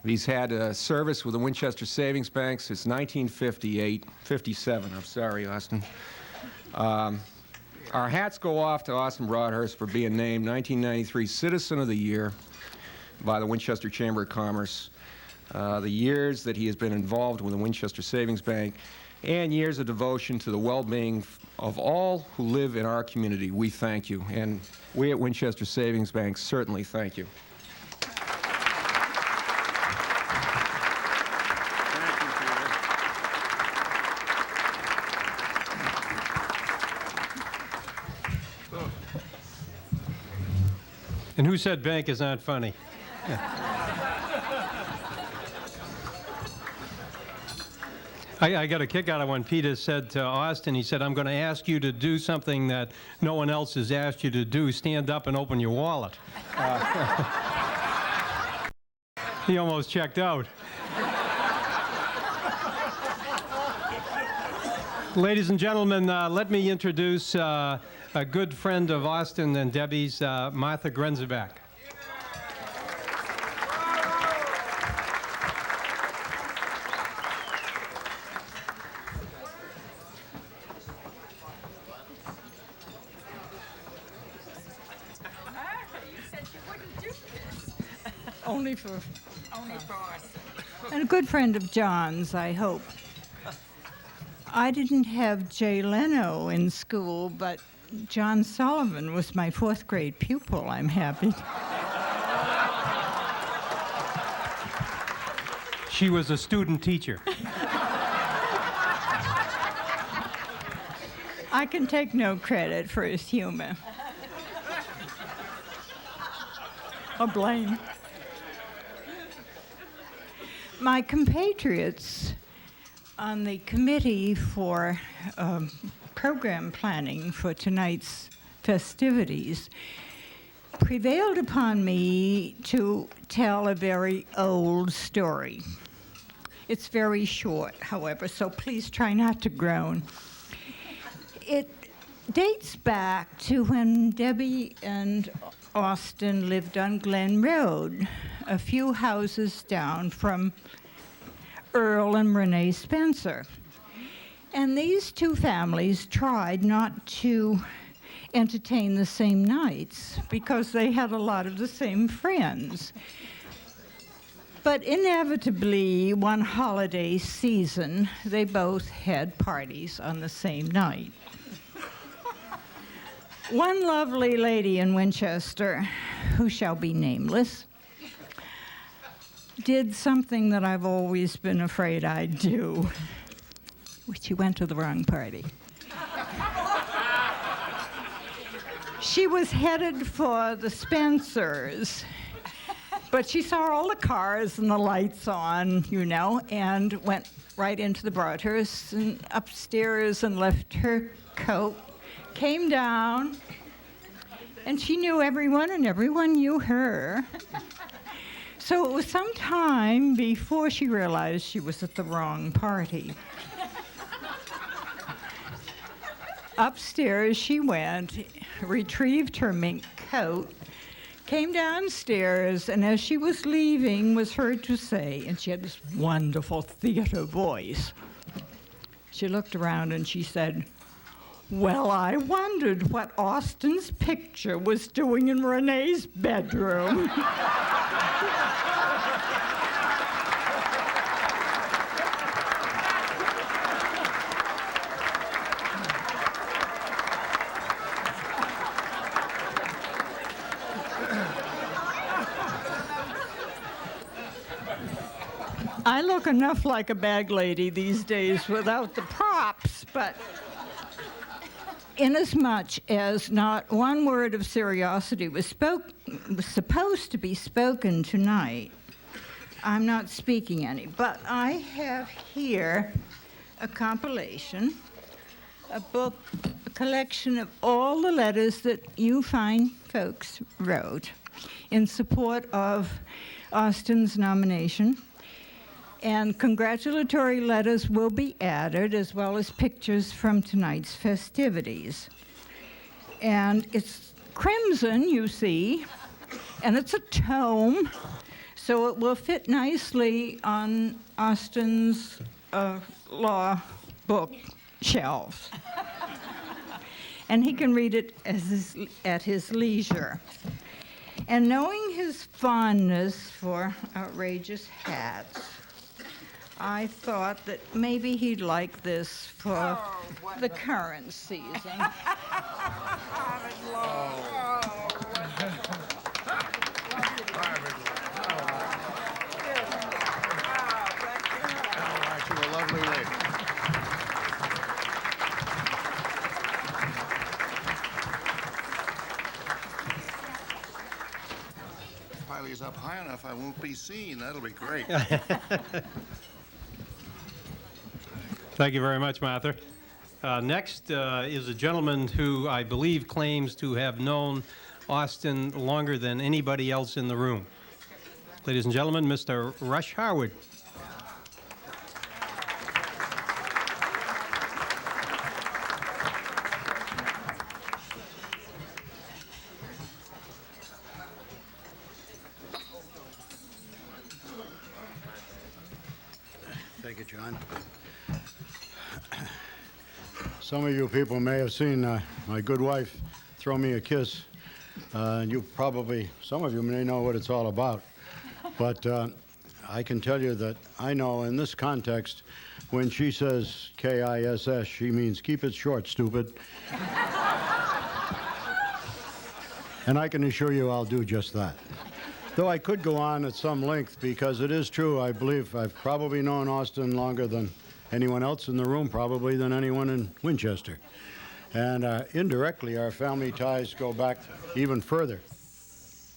He's had a service with the Winchester Savings Bank since 1957. I'm sorry, Austin. Our hats go off to Austin Broadhurst for being named 1993 Citizen of the Year by the Winchester Chamber of Commerce. The years that he has been involved with the Winchester Savings Bank and years of devotion to the well-being of all who live in our community. We thank you, and we at Winchester Savings Bank certainly thank you. And who said bank is not funny? I got a kick out of when Peter said to Austin, he said, I'm going to ask you to do something that no one else has asked you to do. Stand up and open your wallet. He almost checked out. Ladies and gentlemen, let me introduce a good friend of Austin and Debbie's, Martha Grenzebach. Only for us. And a good friend of John's, I hope. I didn't have Jay Leno in school, but John Sullivan was my 4th grade pupil, I'm happy. She was a student teacher. I can take no credit for his humor. Or blame. My compatriots on the committee for program planning for tonight's festivities prevailed upon me to tell a very old story. It's very short, however, so please try not to groan. It dates back to when Debbie and Austin lived on Glen Road, a few houses down from Earl and Renee Spencer. And these two families tried not to entertain the same nights because they had a lot of the same friends. But inevitably, one holiday season, they both had parties on the same night. One lovely lady in Winchester, who shall be nameless, did something that I've always been afraid I'd do. She went to the wrong party. She was headed for the Spencers, but she saw all the cars and the lights on, you know, and went right into the Broadhurst and upstairs and left her coat, came down, and she knew everyone and everyone knew her. So it was some time before she realized she was at the wrong party. Upstairs she went, retrieved her mink coat, came downstairs, and as she was leaving was heard to say, and she had this wonderful theater voice, She looked around and she said, "Well, I wondered what Austin's picture was doing in Renee's bedroom." I look enough like a bag lady these days without the props, but inasmuch as not one word of seriosity was supposed to be spoken tonight, I'm not speaking any. But I have here a compilation, a book, a collection of all the letters that you fine folks wrote in support of Austin's nomination. And congratulatory letters will be added, as well as pictures from tonight's festivities. And it's crimson, you see, and it's a tome, so it will fit nicely on Austin's law book shelves. And he can read it at his leisure. And knowing his fondness for outrageous hats, I thought that maybe he'd like this for the current season. You're a lovely lady. If he's up high enough, I won't be seen. That'll be great. Thank you very much, Martha. Next is a gentleman who I believe claims to have known Austin longer than anybody else in the room. Ladies and gentlemen, Mr. Rush Howard. Thank you, John. Some of you people may have seen my good wife throw me a kiss. And some of you may know what it's all about. But I can tell you that I know in this context, when she says K-I-S-S, she means keep it short, stupid. And I can assure you I'll do just that. Though I could go on at some length, because it is true, I believe I've probably known Austin longer than anyone else in the room, probably than anyone in Winchester. And indirectly, our family ties go back even further.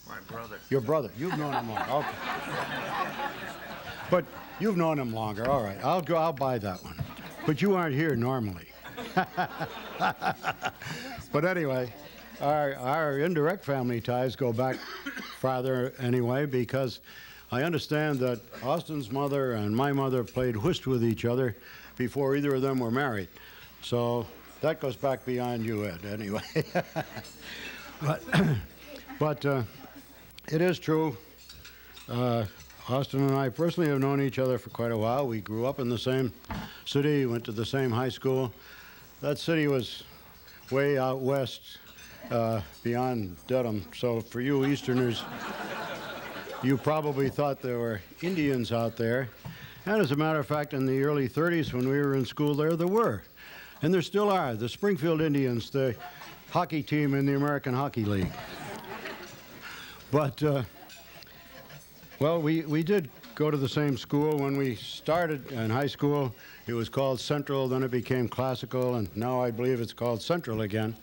My brother. Your brother. You've known him longer. Okay. But you've known him longer. All right. I'll buy that one. But you aren't here normally. But anyway, our indirect family ties go back farther anyway, because I understand that Austin's mother and my mother played whist with each other before either of them were married. So that goes back beyond you, Ed, anyway. But it is true. Austin and I personally have known each other for quite a while. We grew up in the same city, went to the same high school. That city was way out west, beyond Dedham. So for you Easterners, you probably thought there were Indians out there. And as a matter of fact, in the early 30s when we were in school there were. And there still are. The Springfield Indians, the hockey team in the American Hockey League. But, well, we did go to the same school. When we started in high school, it was called Central, then it became Classical, and now I believe it's called Central again.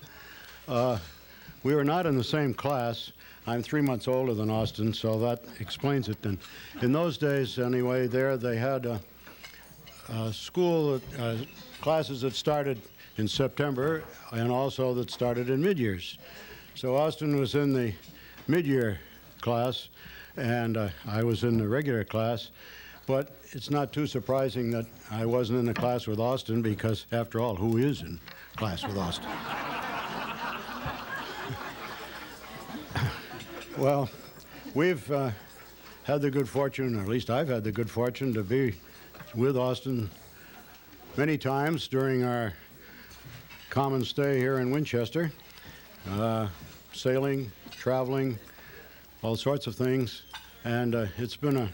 We were not in the same class. I'm 3 months older than Austin, so that explains it. And in those days, anyway, there they had school classes that started in September and also that started in mid-years. So Austin was in the mid-year class, and I was in the regular class. But it's not too surprising that I wasn't in the class with Austin, because, after all, who is in class with Austin? Well, we've had the good fortune, or at least I've had the good fortune, to be with Austin many times during our common stay here in Winchester, sailing, traveling, all sorts of things, and it's been a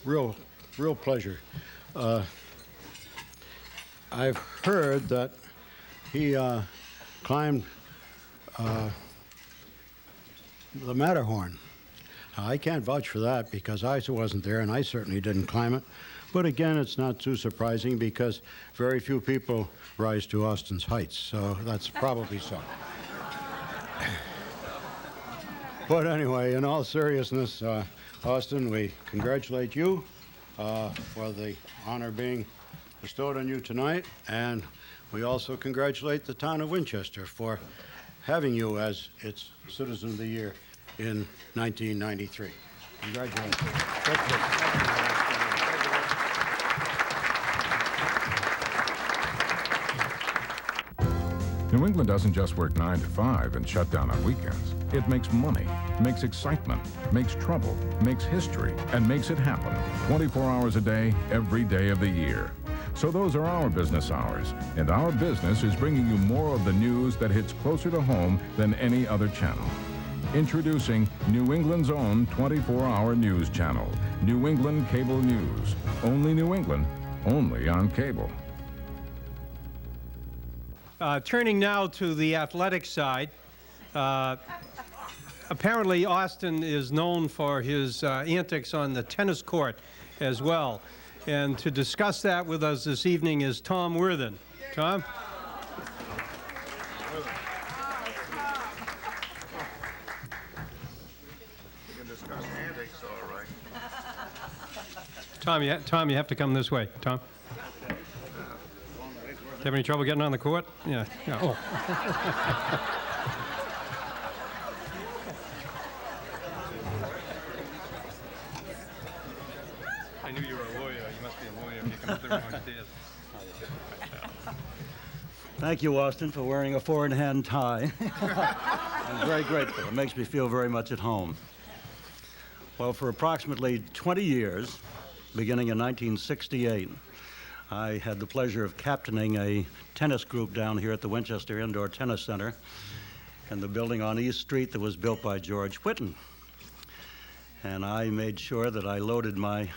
real pleasure. I've heard that he climbed the Matterhorn. I can't vouch for that because I wasn't there, and I certainly didn't climb it. But again, it's not too surprising because very few people rise to Austin's heights, so that's probably so. But anyway, in all seriousness, Austin, we congratulate you for the honor being bestowed on you tonight, and we also congratulate the town of Winchester for having you as its Citizen of the Year in 1993. Congratulations. New England doesn't just work 9 to 5 and shut down on weekends. It makes money, makes excitement, makes trouble, makes history, and makes it happen 24 hours a day, every day of the year. So those are our business hours, and our business is bringing you more of the news that hits closer to home than any other channel. Introducing New England's own 24-hour news channel, New England Cable News. Only New England, only on cable. Turning now to the athletic side, apparently Austin is known for his antics on the tennis court as well. And to discuss that with us this evening is Tom Worthen. Tom? We can discuss antics, all right. Tom, you have to come this way. Tom? Have any trouble getting on the court? Yeah. Oh. I knew you were a lawyer. You must be a lawyer if you come up the wrong stairs. Thank you, Austin, for wearing a four-in-hand tie. I'm very grateful. It makes me feel very much at home. Well, for approximately 20 years, beginning in 1968, I had the pleasure of captaining a tennis group down here at the Winchester Indoor Tennis Center in the building on East Street that was built by George Whitten. And I made sure that I loaded my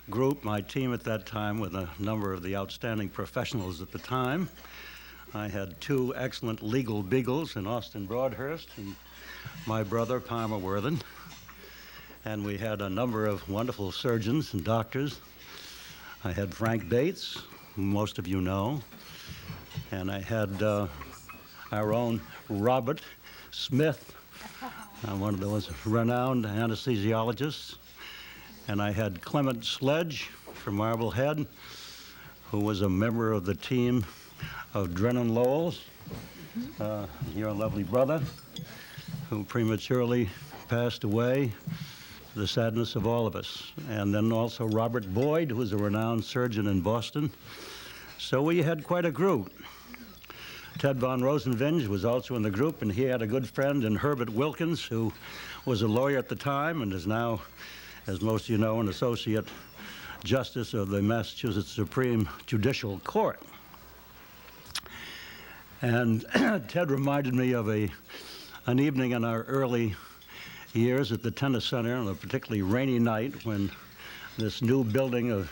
group, my team at that time, with a number of the outstanding professionals at the time. I had two excellent legal beagles in Austin Broadhurst and my brother, Palmer Worthen. And we had a number of wonderful surgeons and doctors. I had Frank Bates, who most of you know, and I had our own Robert Smith, one of those renowned anesthesiologists, and I had Clement Sledge from Marblehead, who was a member of the team of Drennan Lowell's, your lovely brother, who prematurely passed away. The sadness of all of us. And then also Robert Boyd, who was a renowned surgeon in Boston. So we had quite a group. Ted von Rosenvinge was also in the group, and he had a good friend in Herbert Wilkins, who was a lawyer at the time and is now, as most of you know, an associate justice of the Massachusetts Supreme Judicial Court. And Ted reminded me of an evening in our early years at the tennis center on a particularly rainy night when this new building of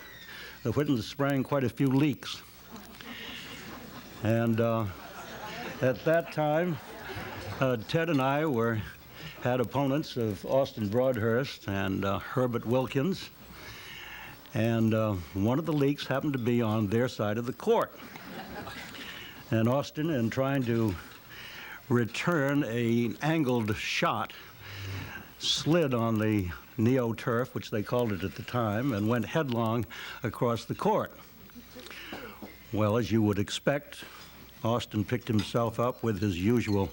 the Whittens sprang quite a few leaks. And at that time, Ted and I had opponents of Austin Broadhurst and Herbert Wilkins. And one of the leaks happened to be on their side of the court. And Austin, in trying to return an angled shot, slid on the neo-turf, which they called it at the time, and went headlong across the court. Well, as you would expect, Austin picked himself up with his usual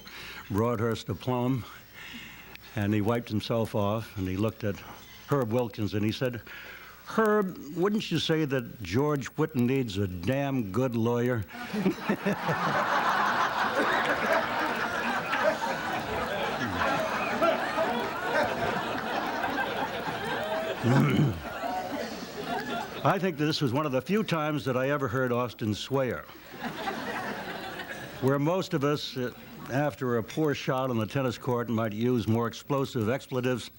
Broadhurst aplomb, and he wiped himself off, and he looked at Herb Wilkins, and he said, "Herb, wouldn't you say that George Whitten needs a damn good lawyer?" I think that this was one of the few times that I ever heard Austin swear. Where most of us, after a poor shot on the tennis court, might use more explosive expletives,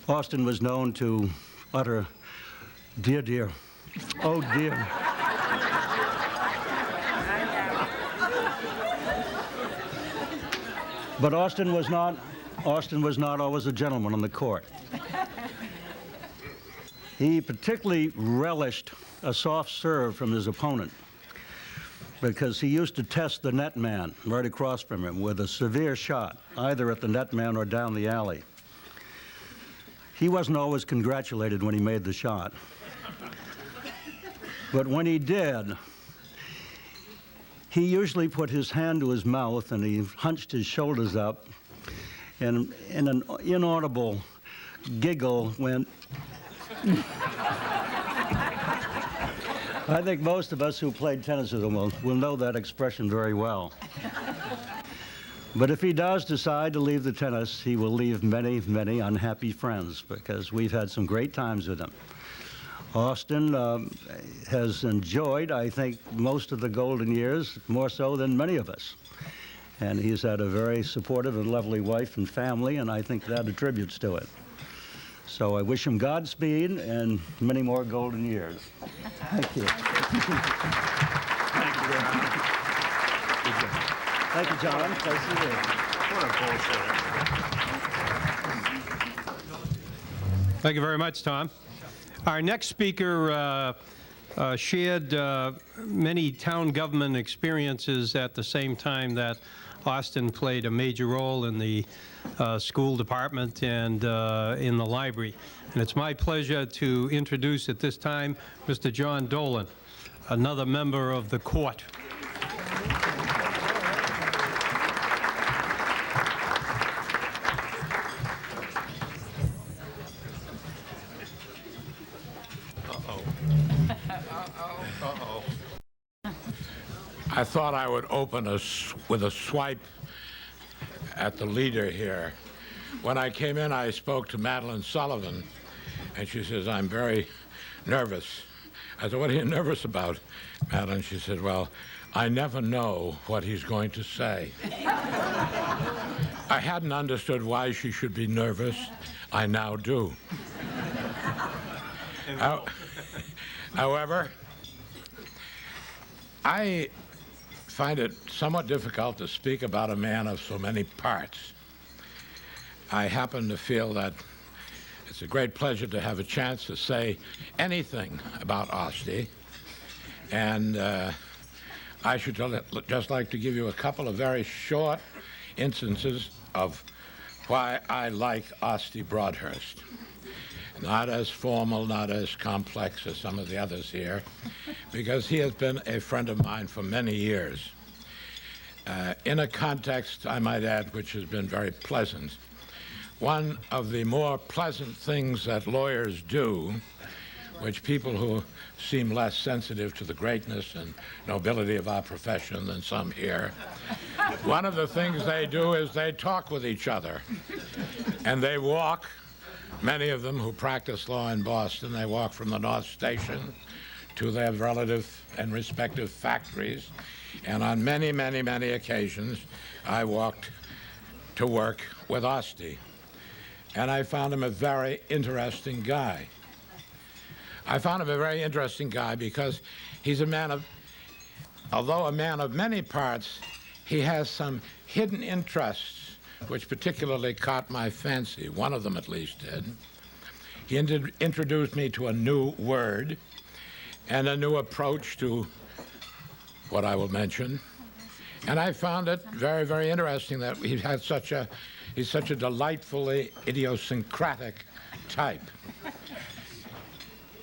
Austin was known to utter, "Dear, dear, oh dear." But Austin was not always a gentleman on the court. He particularly relished a soft serve from his opponent because he used to test the net man right across from him with a severe shot, either at the net man or down the alley. He wasn't always congratulated when he made the shot. But when he did, he usually put his hand to his mouth and he hunched his shoulders up, and in an inaudible giggle went. I think most of us who played tennis with him will know that expression very well. But if he does decide to leave the tennis, he will leave many, many unhappy friends, because we've had some great times with him. Austin has enjoyed, I think, most of the golden years, more so than many of us. And he's had a very supportive and lovely wife and family, and I think that attributes to it. So I wish him Godspeed and many more golden years. Thank you. Thank you very much. Thank you, John. Nice to see you. What a bullshit. Thank you very much, Tom. Our next speaker shared many town government experiences at the same time that Austin played a major role in the school department and in the library. And it's my pleasure to introduce at this time Mr. John Dolan, another member of the court. I thought I would open with a swipe at the leader here. When I came in, I spoke to Madeline Sullivan, and she says, "I'm very nervous." I said, "What are you nervous about, Madeline?" She said, "Well, I never know what he's going to say." I hadn't understood why she should be nervous. I now do. However, I find it somewhat difficult to speak about a man of so many parts. I happen to feel that it's a great pleasure to have a chance to say anything about Osty, and I should just like to give you a couple of very short instances of why I like Osty Broadhurst. Not as formal, not as complex as some of the others here, because he has been a friend of mine for many years. In a context, I might add, which has been very pleasant. One of the more pleasant things that lawyers do, which people who seem less sensitive to the greatness and nobility of our profession than some here, one of the things they do is they talk with each other, and they walk. Many of them who practice law in Boston, they walk from the North Station to their relative and respective factories. And on many, many, many occasions, I walked to work with Osty. And I found him a very interesting guy. I found him a very interesting guy because he's a man of, although a man of many parts, he has some hidden interests which particularly caught my fancy. One of them at least did. He introduced me to a new word and a new approach to what I will mention. And I found it very, very interesting that he's such a delightfully idiosyncratic type.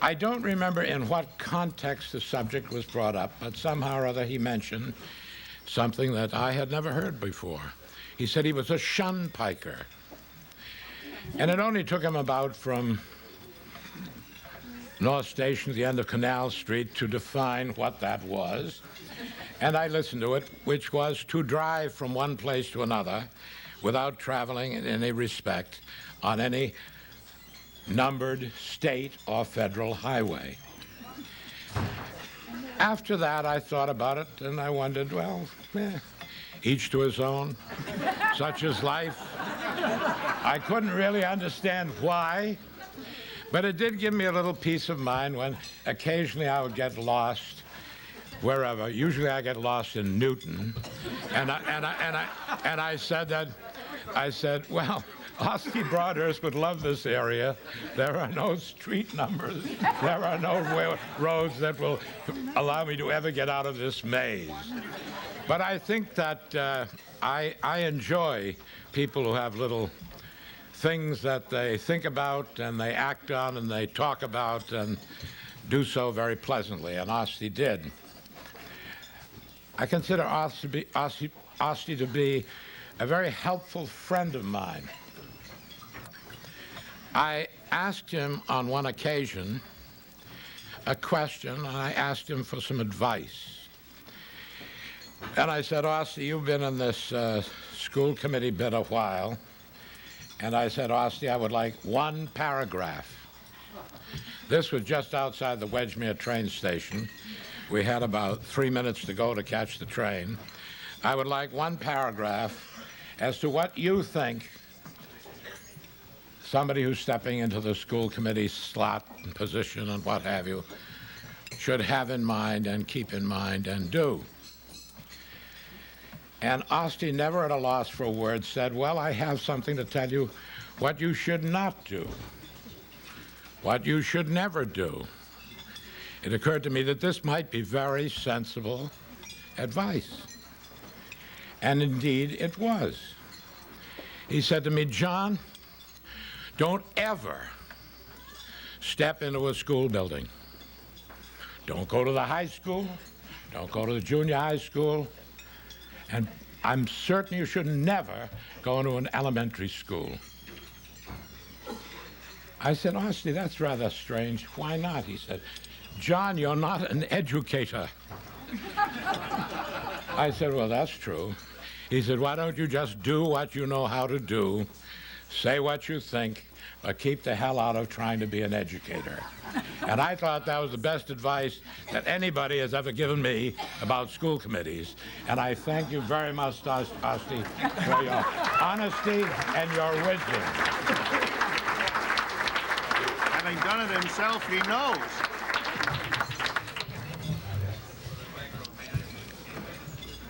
I don't remember in what context the subject was brought up, but somehow or other he mentioned something that I had never heard before. He said he was a shunpiker. And it only took him about from North Station to the end of Canal Street to define what that was. And I listened to it, which was to drive from one place to another without traveling in any respect on any numbered state or federal highway. After that, I thought about it, and I wondered, well, each to his own. Such is life. I couldn't really understand why, but it did give me a little peace of mind when occasionally I would get lost wherever. Usually I get lost in Newton, and I said, well, Osti Broadhurst would love this area. There are no street numbers. There are no roads that will allow me to ever get out of this maze. But I think that I enjoy people who have little things that they think about and they act on and they talk about and do so very pleasantly, and Osti did. I consider Osti to be a very helpful friend of mine. I asked him on one occasion a question, and I asked him for some advice. And I said, Osti, you've been in this school committee bit a while. And I said, Osti, I would like one paragraph. This was just outside the Wedgmere train station. We had about 3 minutes to go to catch the train. I would like one paragraph as to what you think somebody who's stepping into the school committee slot and position and what have you should have in mind and keep in mind and do. And Osti, never at a loss for a word, said, well, I have something to tell you what you should not do, what you should never do. It occurred to me that this might be very sensible advice. And indeed it was. He said to me, John, don't ever step into a school building. Don't go to the high school. Don't go to the junior high school. And I'm certain you should never go into an elementary school. I said, Osti, that's rather strange. Why not? He said, John, you're not an educator. I said, well, that's true. He said, why don't you just do what you know how to do, say what you think, but keep the hell out of trying to be an educator. And I thought that was the best advice that anybody has ever given me about school committees. And I thank you very much, Osti, for your honesty and your wisdom. Having done it himself, he knows.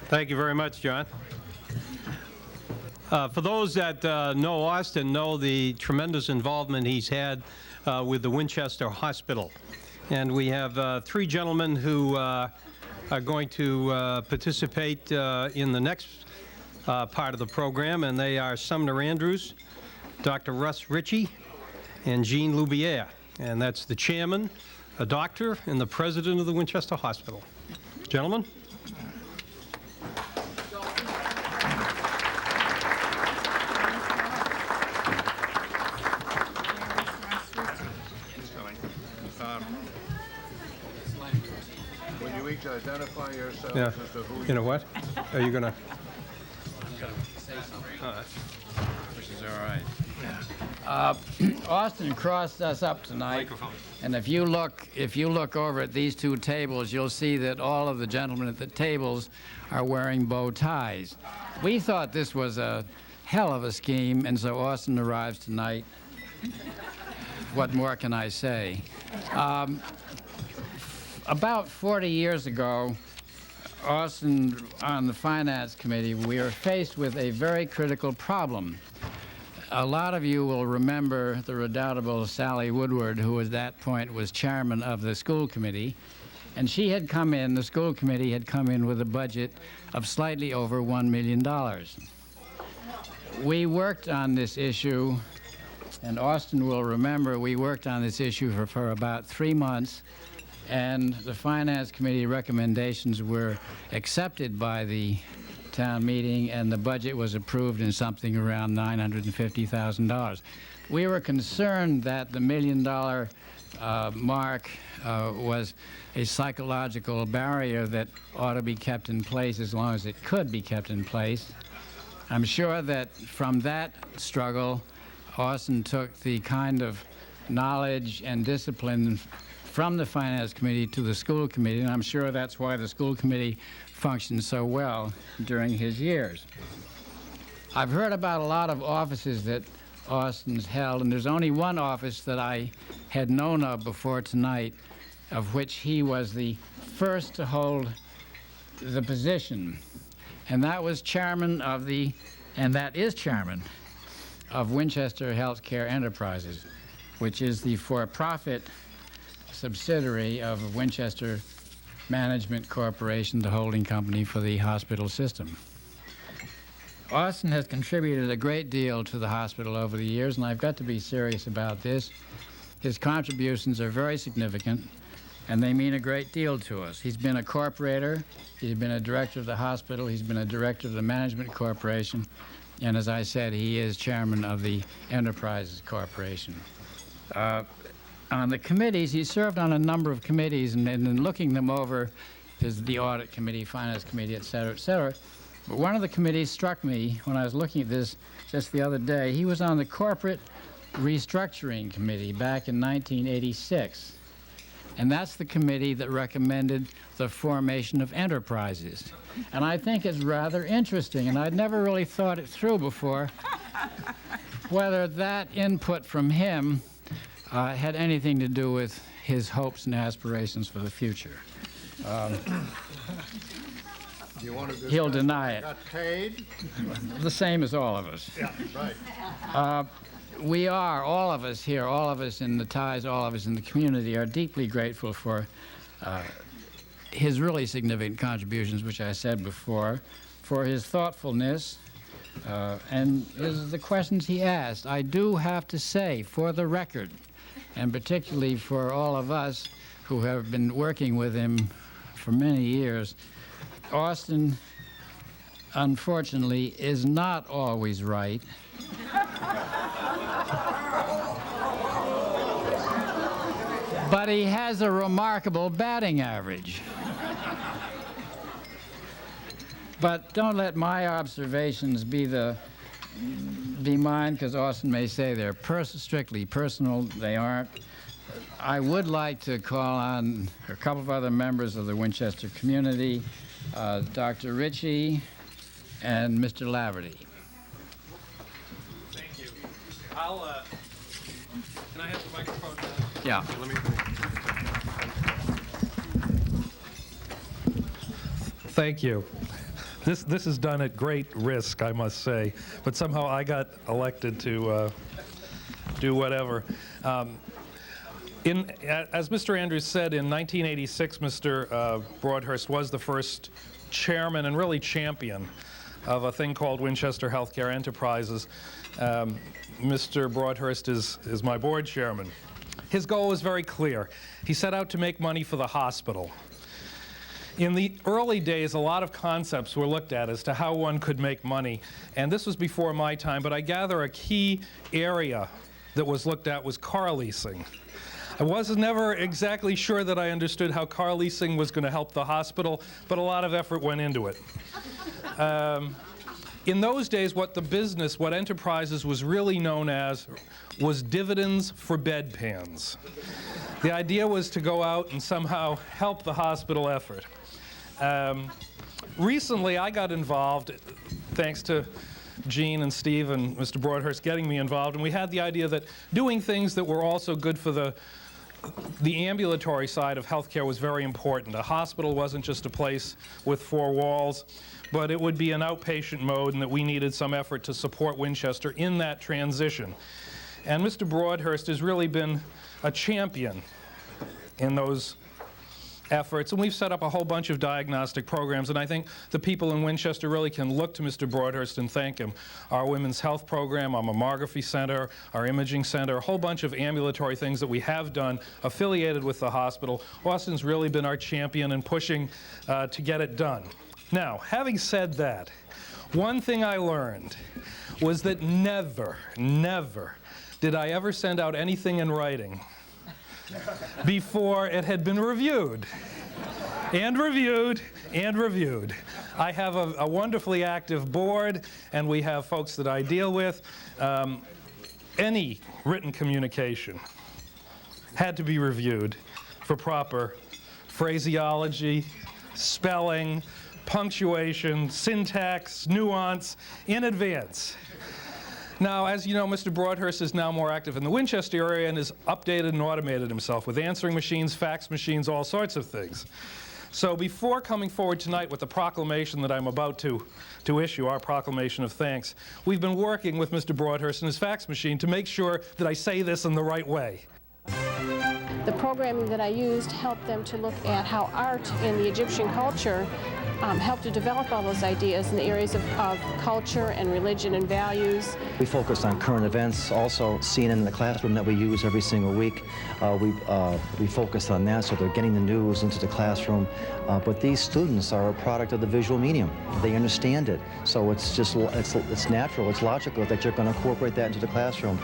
Thank you very much, John. For those that know Austin, know the tremendous involvement he's had with the Winchester Hospital. And we have 3 gentlemen who are going to participate in the next part of the program, and they are Sumner Andrews, Dr. Russ Ritchie, and Jean Loubiere. And that's the chairman, a doctor, and the president of the Winchester Hospital. Gentlemen. Identify yourselves Yeah. as to who You know what? Are you going to? Which is all right. Austin crossed us up tonight, and if you look over at these 2 tables, you'll see that all of the gentlemen at the tables are wearing bow ties. We thought this was a hell of a scheme, and so Austin arrives tonight. What more can I say? About 40 years ago, Austin, on the Finance Committee, we were faced with a very critical problem. A lot of you will remember the redoubtable Sally Woodward, who at that point was chairman of the school committee. And she had come in, the school committee had come in with a budget of slightly over $1 million. We worked on this issue, and Austin will remember, we worked on this issue for about 3 months. And the Finance Committee recommendations were accepted by the town meeting, and the budget was approved in something around $950,000. We were concerned that the $1 million mark was a psychological barrier that ought to be kept in place as long as it could be kept in place. I'm sure that from that struggle, Austin took the kind of knowledge and discipline from the Finance Committee to the School Committee, and I'm sure that's why the School Committee functioned so well during his years. I've heard about a lot of offices that Austin's held, and there's only one office that I had known of before tonight, of which he was the first to hold the position, and that was chairman of the, and that is chairman of Winchester Healthcare Enterprises, which is the for-profit subsidiary of Winchester Management Corporation, the holding company for the hospital system. Austin has contributed a great deal to the hospital over the years, and I've got to be serious about this. His contributions are very significant, and they mean a great deal to us. He's been a corporator, he's been a director of the hospital, he's been a director of the Management Corporation, and as I said, he is chairman of the Enterprises Corporation. On the committees, he served on a number of committees, and in looking them over, there's the Audit Committee, Finance Committee, et cetera, et cetera. But one of the committees struck me when I was looking at this just the other day. He was on the Corporate Restructuring Committee back in 1986. And that's the committee that recommended the formation of enterprises. And I think it's rather interesting, and I'd never really thought it through before, whether that input from him had anything to do with his hopes and aspirations for the future. You want to He'll deny it. Got paid? The same as all of us. Yeah, right. We are, all of us here, all of us in the ties, all of us in the community, are deeply grateful for his really significant contributions, which I said before, for his thoughtfulness, and the questions he asked. I do have to say, for the record, and particularly for all of us who have been working with him for many years, Austin, unfortunately, is not always right. But he has a remarkable batting average. But don't let my observations be mine, because Austin may say they're strictly personal. They aren't. I would like to call on a couple of other members of the Winchester community, Dr. Ritchie and Mr. Laverty. Thank you. Can I have the microphone? Yeah. Let me. Thank you. This is done at great risk, I must say, but somehow I got elected to do whatever. As Mr. Andrews said, in 1986, Mr. Broadhurst was the first chairman and really champion of a thing called Winchester Healthcare Enterprises. Mr. Broadhurst is my board chairman. His goal was very clear. He set out to make money for the hospital. In the early days, a lot of concepts were looked at as to how one could make money, and this was before my time, but I gather a key area that was looked at was car leasing. I was never exactly sure that I understood how car leasing was going to help the hospital, but a lot of effort went into it. In those days, what Enterprises was really known as was dividends for bedpans. The idea was to go out and somehow help the hospital effort. Recently, I got involved, thanks to Gene and Steve and Mr. Broadhurst getting me involved, and we had the idea that doing things that were also good for the ambulatory side of healthcare was very important. A hospital wasn't just a place with four walls, but it would be an outpatient mode, and that we needed some effort to support Winchester in that transition. And Mr. Broadhurst has really been a champion in those efforts, and we've set up a whole bunch of diagnostic programs, and I think the people in Winchester really can look to Mr. Broadhurst and thank him. Our women's health program, our mammography center, our imaging center, a whole bunch of ambulatory things that we have done affiliated with the hospital. Austin's really been our champion in pushing to get it done. Now, having said that, one thing I learned was that never did I ever send out anything in writing before it had been reviewed and reviewed and reviewed. I have a wonderfully active board, and we have folks that I deal with. Any written communication had to be reviewed for proper phraseology, spelling, punctuation, syntax, nuance in advance. Now, as you know, Mr. Broadhurst is now more active in the Winchester area and has updated and automated himself with answering machines, fax machines, all sorts of things. So before coming forward tonight with the proclamation that I'm about to issue, our proclamation of thanks, we've been working with Mr. Broadhurst and his fax machine to make sure that I say this in the right way. The programming that I used helped them to look at how art in the Egyptian culture helped to develop all those ideas in the areas of culture and religion and values. We focus on current events, also CNN in the classroom that we use every single week. We focus on that, so they're getting the news into the classroom. But these students are a product of the visual medium. They understand it, so it's just it's natural, it's logical that you're going to incorporate that into the classroom.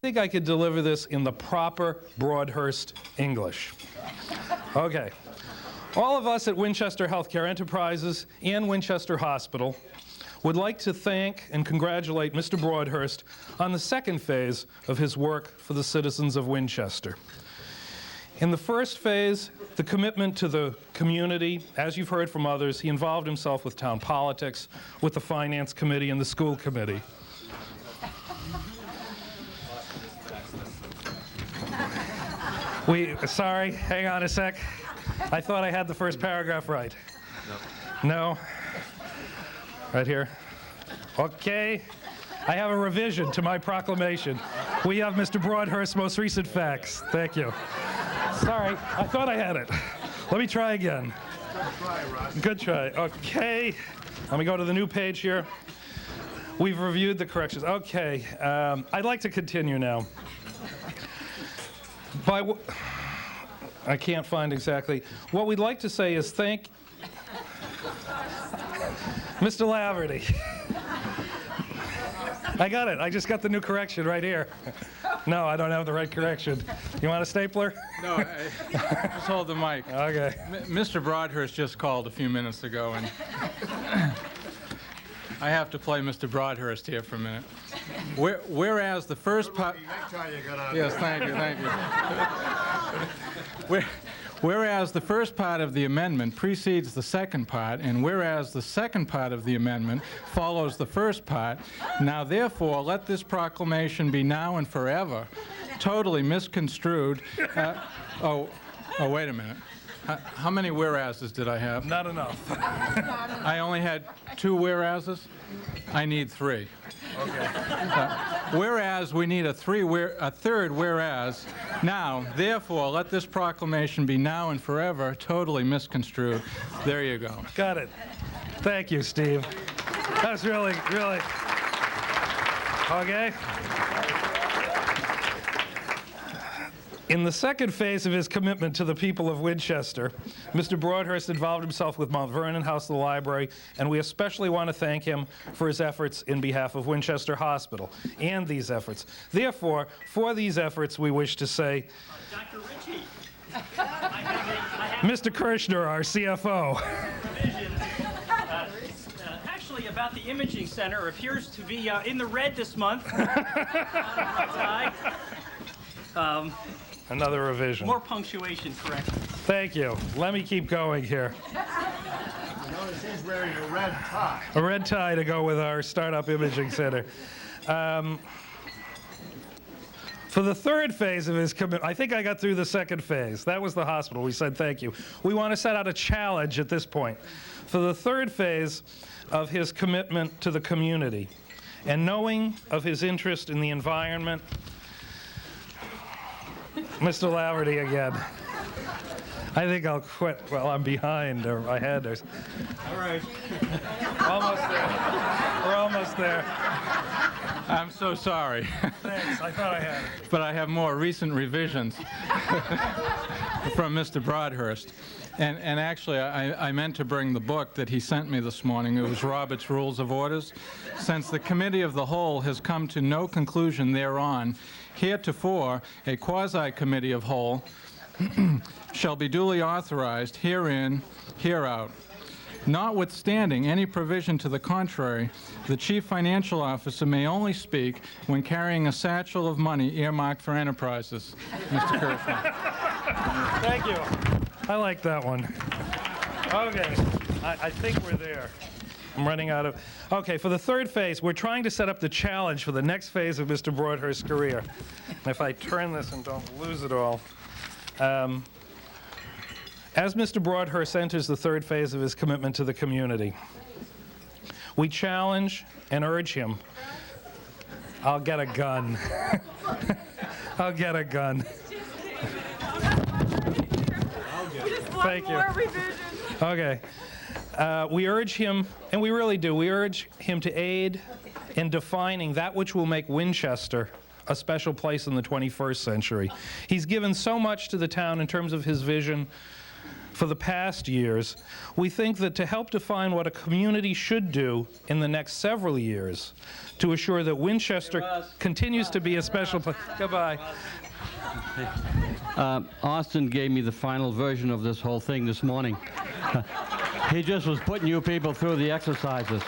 I think I could deliver this in the proper Broadhurst English. Okay. All of us at Winchester Healthcare Enterprises and Winchester Hospital would like to thank and congratulate Mr. Broadhurst on the second phase of his work for the citizens of Winchester. In the first phase, the commitment to the community, as you've heard from others, he involved himself with town politics, with the finance committee and the school committee. Sorry, hang on a sec. I thought I had the first paragraph right. No? Right here. Okay. I have a revision to my proclamation. We have Mr. Broadhurst's most recent facts. Thank you. Sorry, I thought I had it. Let me try again. Good try. Okay. Let me go to the new page here. We've reviewed the corrections. Okay. I'd like to continue now. I can't find exactly. What we'd like to say is thank Mr. Laverty. I got it. I just got the new correction right here. No, I don't have the right correction. You want a stapler? No, just hold the mic. Okay. Mr. Broadhurst just called a few minutes ago, and I have to play Mr. Broadhurst here for a minute. Whereas the first part... Yes, thank you, thank you. Whereas the first part of the amendment precedes the second part, and whereas the second part of the amendment follows the first part, now therefore let this proclamation be now and forever totally misconstrued. Oh, wait a minute. How many whereases did I have? Not enough. I only had 2 whereases? I need 3. Okay. Whereas we need a third whereas. Now, therefore, let this proclamation be now and forever totally misconstrued. There you go. Got it. Thank you, Steve. That was really, really... Okay. In the second phase of his commitment to the people of Winchester, Mr. Broadhurst involved himself with Mount Vernon House, the library, and we especially want to thank him for his efforts in behalf of Winchester Hospital and these efforts. Therefore, for these efforts, we wish to say, Dr. Ritchie. Mr. Kirshner, our CFO. Actually, about the imaging center appears to be in the red this month. Another revision. More punctuation, correct. Thank you. Let me keep going here. Notice he's wearing a red tie. A red tie to go with our startup imaging center. For the third phase of his commitment, I think I got through the second phase. That was the hospital. We said thank you. We want to set out a challenge at this point. For the third phase of his commitment to the community, and knowing of his interest in the environment, Mr. Laverty again. I think I'll quit. Well, I'm behind or ahead. All right. Almost there. We're almost there. I'm so sorry. Thanks. I thought I had it. But I have more recent revisions from Mr. Broadhurst. And actually, I meant to bring the book that he sent me this morning. It was Robert's Rules of Orders. Since the Committee of the Whole has come to no conclusion thereon, heretofore, a quasi-committee of whole shall be duly authorized herein, hereout. Notwithstanding any provision to the contrary, the Chief Financial Officer may only speak when carrying a satchel of money earmarked for enterprises. Mr. Kirschner. Thank you. I like that one. Okay, I think we're there. I'm running out of... Okay, for the third phase, we're trying to set up the challenge for the next phase of Mr. Broadhurst's career. And if I turn this and don't lose it all... As Mr. Broadhurst enters the third phase of his commitment to the community, we challenge and urge him. I'll get a gun. I'll get a gun. Thank you. Okay. We urge him, and we really do, we urge him to aid in defining that which will make Winchester a special place in the 21st century. He's given so much to the town in terms of his vision for the past years. We think that to help define what a community should do in the next several years to assure that Winchester continues to be a special place. Goodbye. Austin gave me the final version of this whole thing this morning. He just was putting you people through the exercises.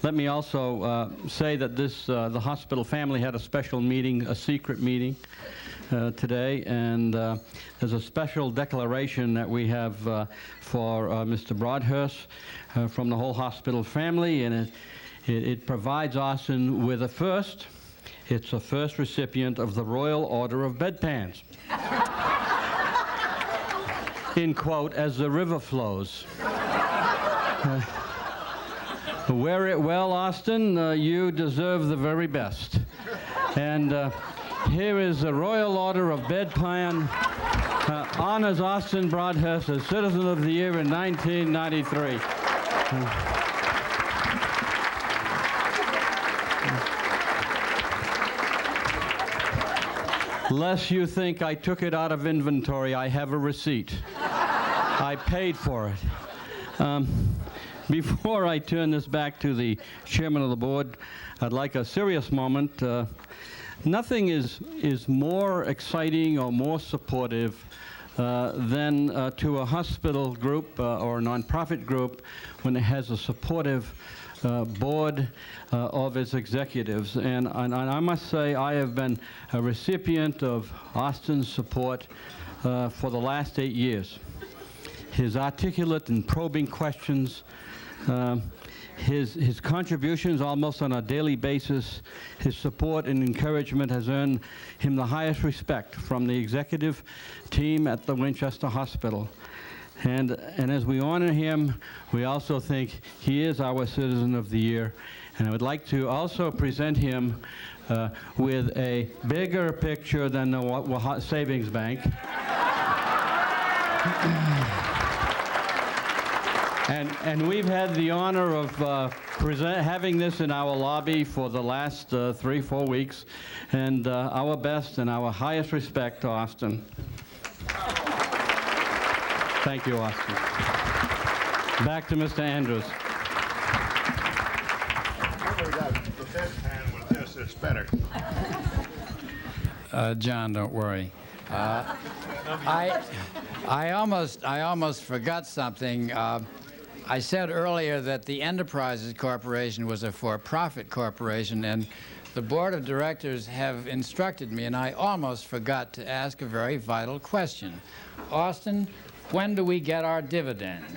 Let me also say that the hospital family had a special meeting, a secret meeting today, and there's a special declaration that we have for Mr. Broadhurst from the whole hospital family, and it provides Austin with a first. It's a first recipient of the Royal Order of Bedpans. In quote, as the river flows. Wear it well, Austin. You deserve the very best. And here is the Royal Order of Bedpan. Honors Austin Broadhurst as Citizen of the Year in 1993. Lest you think I took it out of inventory, I have a receipt. I paid for it. Before I turn this back to the chairman of the board, I'd like a serious moment. Nothing is more exciting or more supportive than to a hospital group or a nonprofit group when it has a supportive board of its executives. And I must say I have been a recipient of Austin's support for the last 8 years. His articulate and probing questions, his contributions almost on a daily basis, his support and encouragement has earned him the highest respect from the executive team at the Winchester Hospital. And as we honor him, we also think he is our Citizen of the Year. And I would like to also present him with a bigger picture than the Savings Bank. And we've had the honor of having this in our lobby for the last 3-4 weeks. And our best and our highest respect to Austin. Thank you, Austin. Back to Mr. Andrews. The bedpan with this, it's better. John, don't worry. I almost forgot something. I said earlier that the Enterprises Corporation was a for-profit corporation, and the board of directors have instructed me, and I almost forgot to ask a very vital question. Austin, when do we get our dividend? Do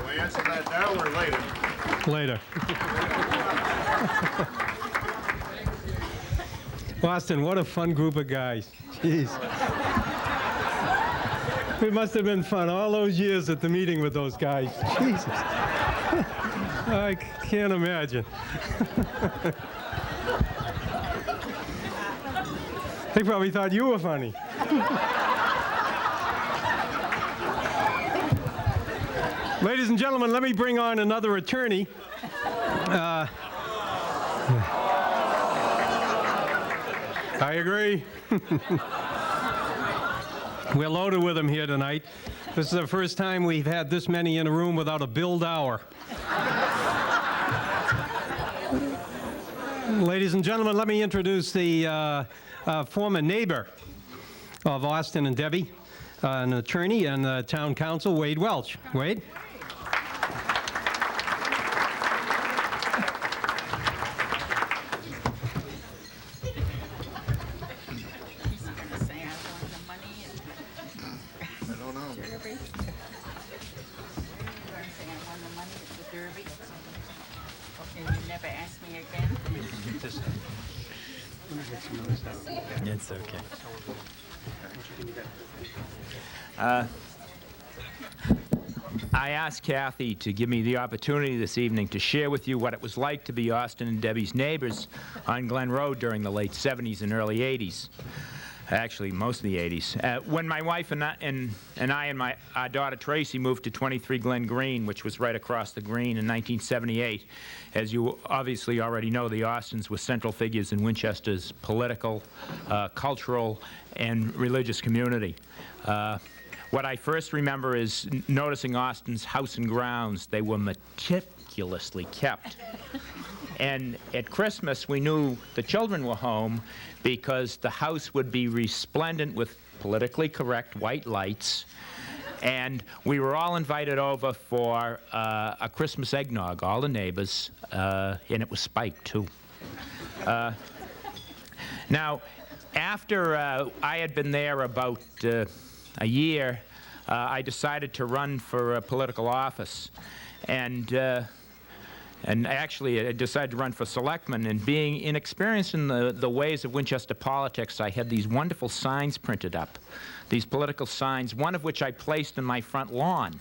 we answer that now or later? Later. Austin, what a fun group of guys. Jeez. It must have been fun all those years at the meeting with those guys. Jesus. I can't imagine. They probably thought you were funny. Ladies and gentlemen, let me bring on another attorney. I agree. We're loaded with them here tonight. This is the first time we've had this many in a room without a billed hour. Ladies and gentlemen, let me introduce the former neighbor of Austin and Debbie, an attorney and town council, Wade Welch. Wade? It's okay. I asked Kathy to give me the opportunity this evening to share with you what it was like to be Austin and Debbie's neighbors on Glen Road during the late 70s and early 80s. Actually, most of the 80s. When my wife and I and our daughter Tracy moved to 23 Glen Green, which was right across the green in 1978, as you obviously already know, the Austins were central figures in Winchester's political, cultural, and religious community. What I first remember is noticing Austin's house and grounds. They were meticulously kept. And at Christmas, we knew the children were home because the house would be resplendent with politically correct white lights. And we were all invited over for a Christmas eggnog, all the neighbors, and it was spiked, too. Now, after I had been there about a year, I decided to run for a political office. And actually, I decided to run for selectman, and being inexperienced in the ways of Winchester politics, I had these wonderful signs printed up, these political signs, one of which I placed in my front lawn.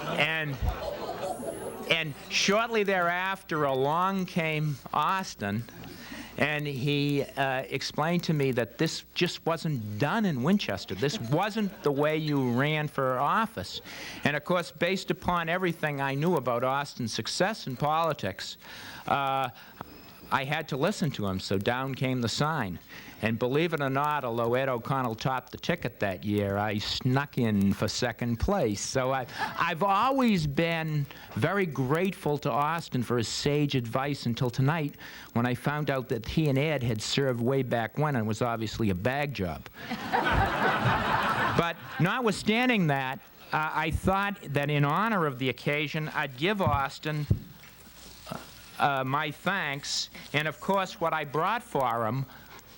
And shortly thereafter, along came Austin, and he explained to me that this just wasn't done in Winchester. This wasn't the way you ran for office. And of course, based upon everything I knew about Austin's success in politics, I had to listen to him, so down came the sign. And believe it or not, although Ed O'Connell topped the ticket that year, I snuck in for second place. So I've always been very grateful to Austin for his sage advice until tonight, when I found out that he and Ed had served way back when, and it was obviously a bag job. But notwithstanding that, I thought that in honor of the occasion, I'd give Austin my thanks, and of course what I brought for him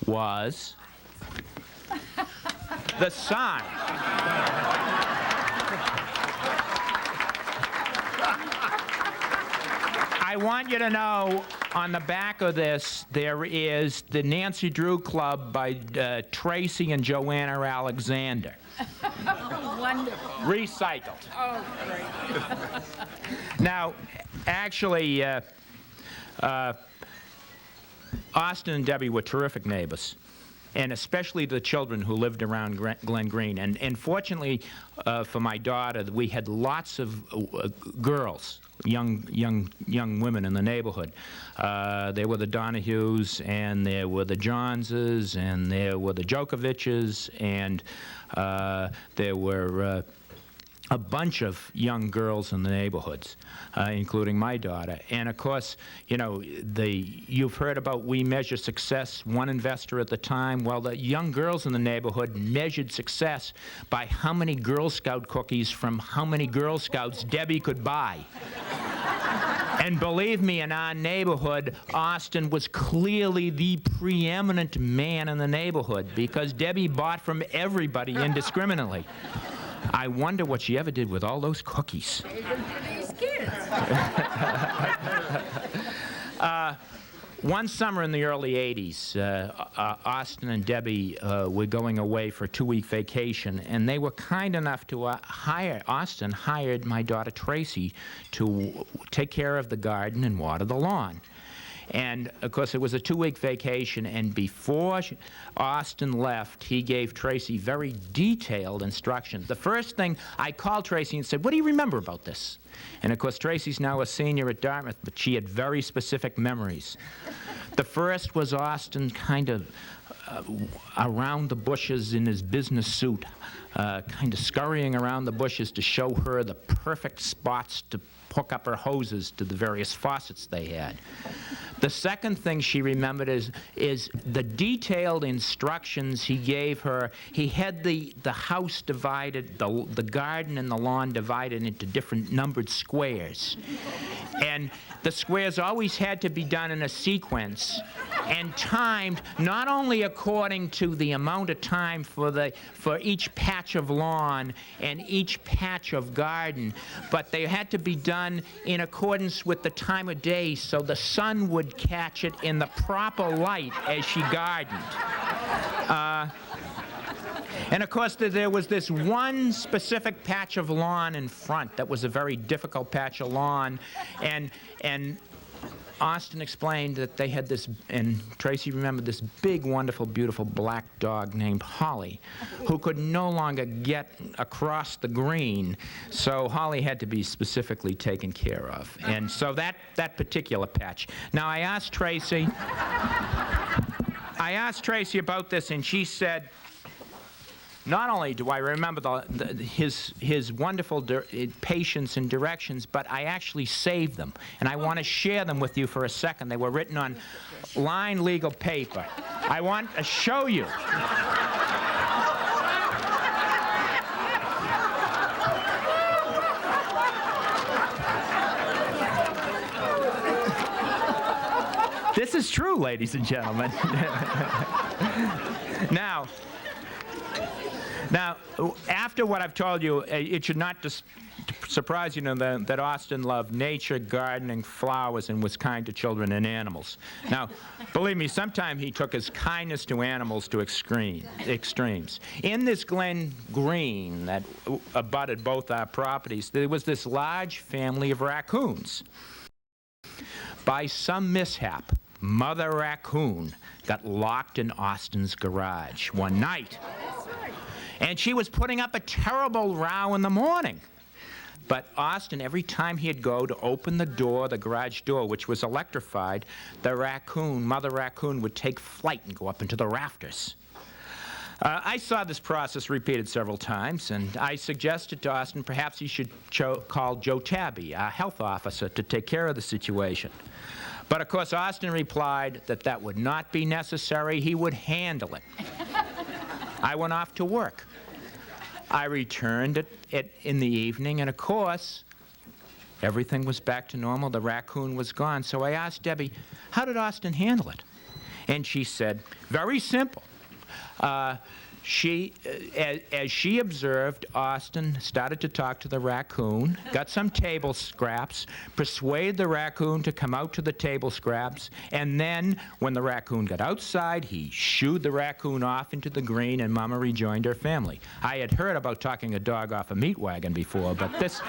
was the sign. I want you to know, on the back of this, there is the Nancy Drew Club by Tracy and Joanna Alexander. Oh, wonderful. Recycled. Oh, great. Now, actually, Austin and Debbie were terrific neighbors, and especially the children who lived around Glen Green. And fortunately for my daughter, we had lots of girls, young women in the neighborhood. There were the Donahues, and there were the Joneses, and there were the Djokovic's, and there were a bunch of young girls in the neighborhoods, including my daughter. And of course, you know, you've heard about we measure success one investor at the time. Well, the young girls in the neighborhood measured success by how many Girl Scout cookies from how many Girl Scouts Debbie could buy. And believe me, in our neighborhood, Austin was clearly the preeminent man in the neighborhood, because Debbie bought from everybody indiscriminately. I wonder what she ever did with all those cookies. These kids. One summer in the early 80s, Austin and Debbie were going away for a 2-week vacation, and they were kind enough to Austin hired my daughter Tracy to take care of the garden and water the lawn. And, of course, it was a 2-week vacation, and before Austin left, he gave Tracy very detailed instructions. The first thing, I called Tracy and said, "What do you remember about this?" And, of course, Tracy's now a senior at Dartmouth, but she had very specific memories. The first was Austin kind of around the bushes in his business suit, kind of scurrying around the bushes to show her the perfect spots to hook up her hoses to the various faucets they had. The second thing she remembered is the detailed instructions he gave her. He had the house divided, the garden and the lawn divided into different numbered squares. And the squares always had to be done in a sequence and timed not only according to the amount of time for each patch of lawn and each patch of garden, but they had to be done in accordance with the time of day so the sun would catch it in the proper light as she gardened. And of course, there was this one specific patch of lawn in front that was a very difficult patch of lawn, and Austin explained that they had this, and Tracy remembered this big, wonderful, beautiful black dog named Holly, who could no longer get across the green, so Holly had to be specifically taken care of. And so that particular patch. Now, I asked Tracy about this, and she said, not only do I remember his wonderful patience and directions, but I actually saved them. And I want to share them with you for a second. They were written on lined legal paper. I want to show you. This is true, ladies and gentlemen. Now, after what I've told you, it should not surprise you that Austin loved nature, gardening, flowers, and was kind to children and animals. Now, believe me, sometimes he took his kindness to animals to extremes. In this Glen Green that abutted both our properties, there was this large family of raccoons. By some mishap, Mother Raccoon got locked in Austin's garage one night. And she was putting up a terrible row in the morning. But Austin, every time he'd go to open the door, the garage door, which was electrified, Mother Raccoon would take flight and go up into the rafters. I saw this process repeated several times, and I suggested to Austin perhaps he should call Joe Tabby, our health officer, to take care of the situation. But of course, Austin replied that would not be necessary. He would handle it. I went off to work. I returned in the evening, and of course, everything was back to normal. The raccoon was gone. So I asked Debbie, how did Austin handle it? And she said, very simple. As she observed, Austin started to talk to the raccoon, got some table scraps, persuaded the raccoon to come out to the table scraps, and then, when the raccoon got outside, he shooed the raccoon off into the green, and Mama rejoined her family. I had heard about talking a dog off a meat wagon before, but this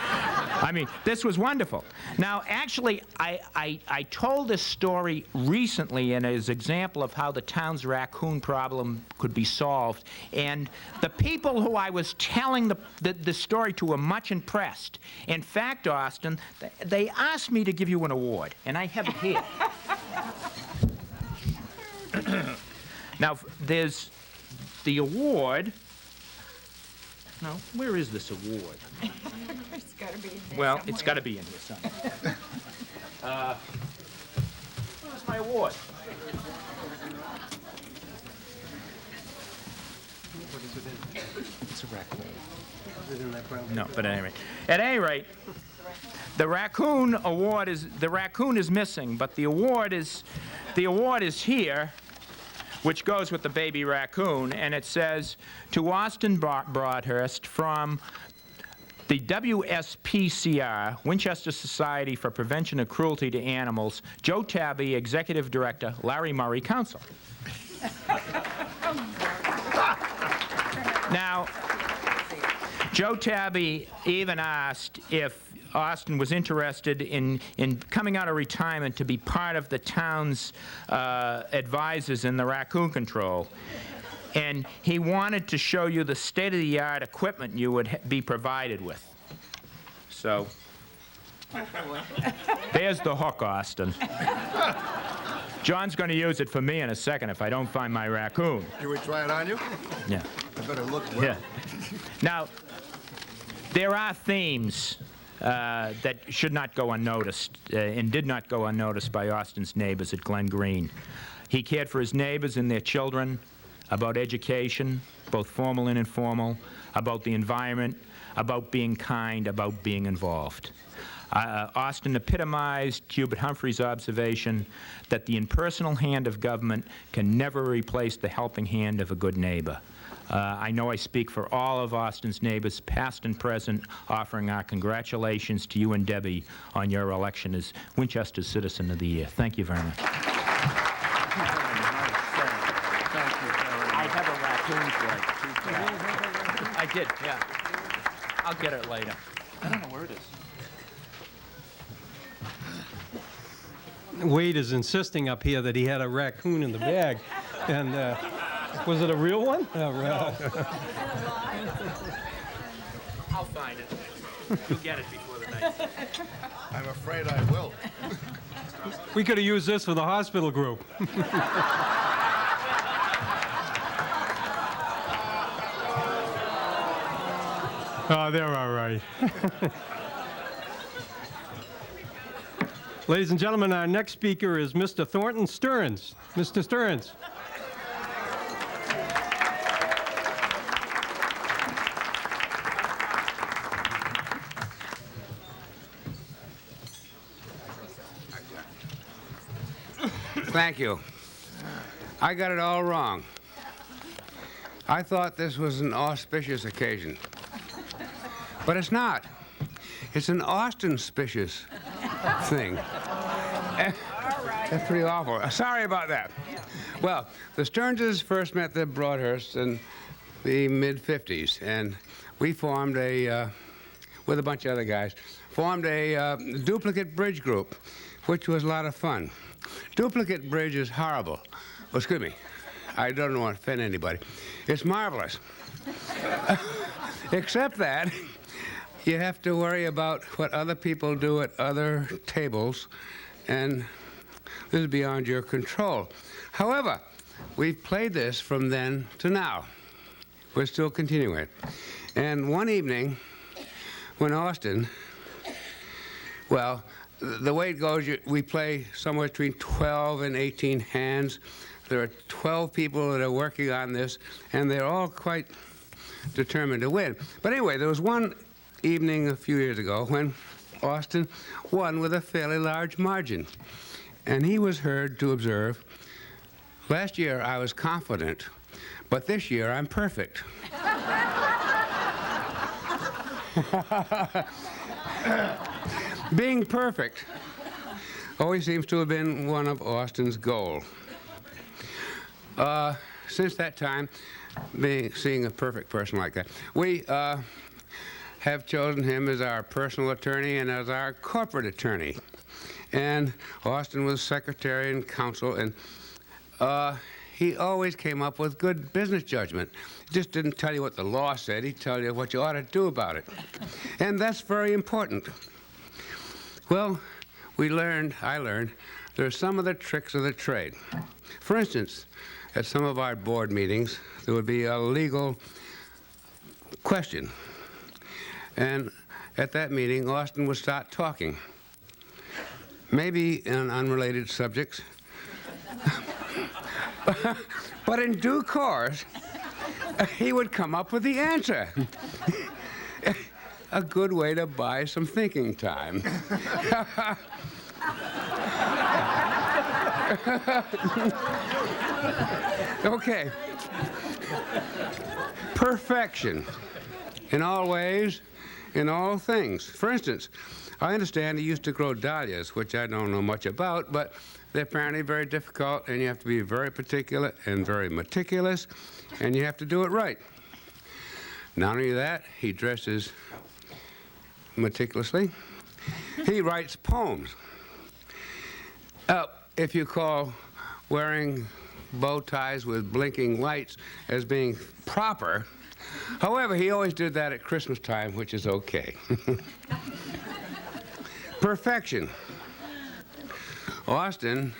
was wonderful. Now, actually, I told this story recently and as an example of how the town's raccoon problem could be solved. And the people who I was telling the story to were much impressed. In fact, Austin, they asked me to give you an award, and I have it here. Now, there's the award. No, where is this award? It's got to be in there Well, somewhere. it's got to be in here somewhere. Where's my award? What is it in? It's a raccoon. Is it in that brown? No, but at any rate, the raccoon is missing, but the award is here, which goes with the baby raccoon, and it says, to Austin Broadhurst from the WSPCR, Winchester Society for Prevention of Cruelty to Animals, Joe Tabby, Executive Director, Larry Murray, Counsel. Now, Joe Tabby even asked if Austin was interested in coming out of retirement to be part of the town's advisors in the raccoon control. And he wanted to show you the state-of-the-art equipment you would be provided with. So, there's the hook, Austin. John's going to use it for me in a second if I don't find my raccoon. Can we try it on you? Yeah. I better look well. Yeah. Now, there are themes that should not go unnoticed and did not go unnoticed by Austin's neighbors at Glen Green. He cared for his neighbors and their children, about education, both formal and informal, about the environment, about being kind, about being involved. Austin epitomized Hubert Humphrey's observation that the impersonal hand of government can never replace the helping hand of a good neighbor. I know I speak for all of Austin's neighbors, past and present, offering our congratulations to you and Debbie on your election as Winchester Citizen of the Year. Thank you very much. I have a raccoon flag. I did, yeah. I'll get it later. I don't know where it is. Wade is insisting up here that he had a raccoon in the bag. And was it a real one? I'll find it. You'll get it before the night. I'm afraid I will. We could have used this for the hospital group. Oh, they're all right. Ladies and gentlemen, our next speaker is Mr. Thornton Stearns. Mr. Stearns. Thank you. I got it all wrong. I thought this was an auspicious occasion. But it's not. It's an Austin-spicious thing. That's pretty awful. Sorry about that. Well, the Stearnses first met the Broadhursts in the mid-'50s, and we formed with a bunch of other guys, formed a duplicate bridge group, which was a lot of fun. Duplicate bridge is horrible. Well, excuse me. I don't want to offend anybody. It's marvelous. Except that you have to worry about what other people do at other tables, and this is beyond your control. However, we've played this from then to now. We're still continuing it. And one evening, when Austin, well, the way it goes, we play somewhere between 12 and 18 hands. There are 12 people that are working on this, and they're all quite determined to win. But anyway, there was one evening a few years ago when Austin won with a fairly large margin. And he was heard to observe, "Last year I was confident, but this year I'm perfect." Being perfect always seems to have been one of Austin's goals. Since that time, seeing a perfect person like that, we have chosen him as our personal attorney and as our corporate attorney. And Austin was secretary and counsel, and he always came up with good business judgment. He just didn't tell you what the law said. He'd tell you what you ought to do about it. And that's very important. Well, I learned, there are some of the tricks of the trade. For instance, at some of our board meetings, there would be a legal question. And at that meeting, Austin would start talking, maybe on unrelated subjects. But in due course, he would come up with the answer. A good way to buy some thinking time. Okay. Perfection. In all ways, in all things. For instance, I understand he used to grow dahlias, which I don't know much about, but they're apparently very difficult, and you have to be very particular and very meticulous, and you have to do it right. Not only that, he dresses meticulously. He writes poems. If you call wearing bow ties with blinking lights as being proper, however, he always did that at Christmas time, which is okay. Perfection. Austin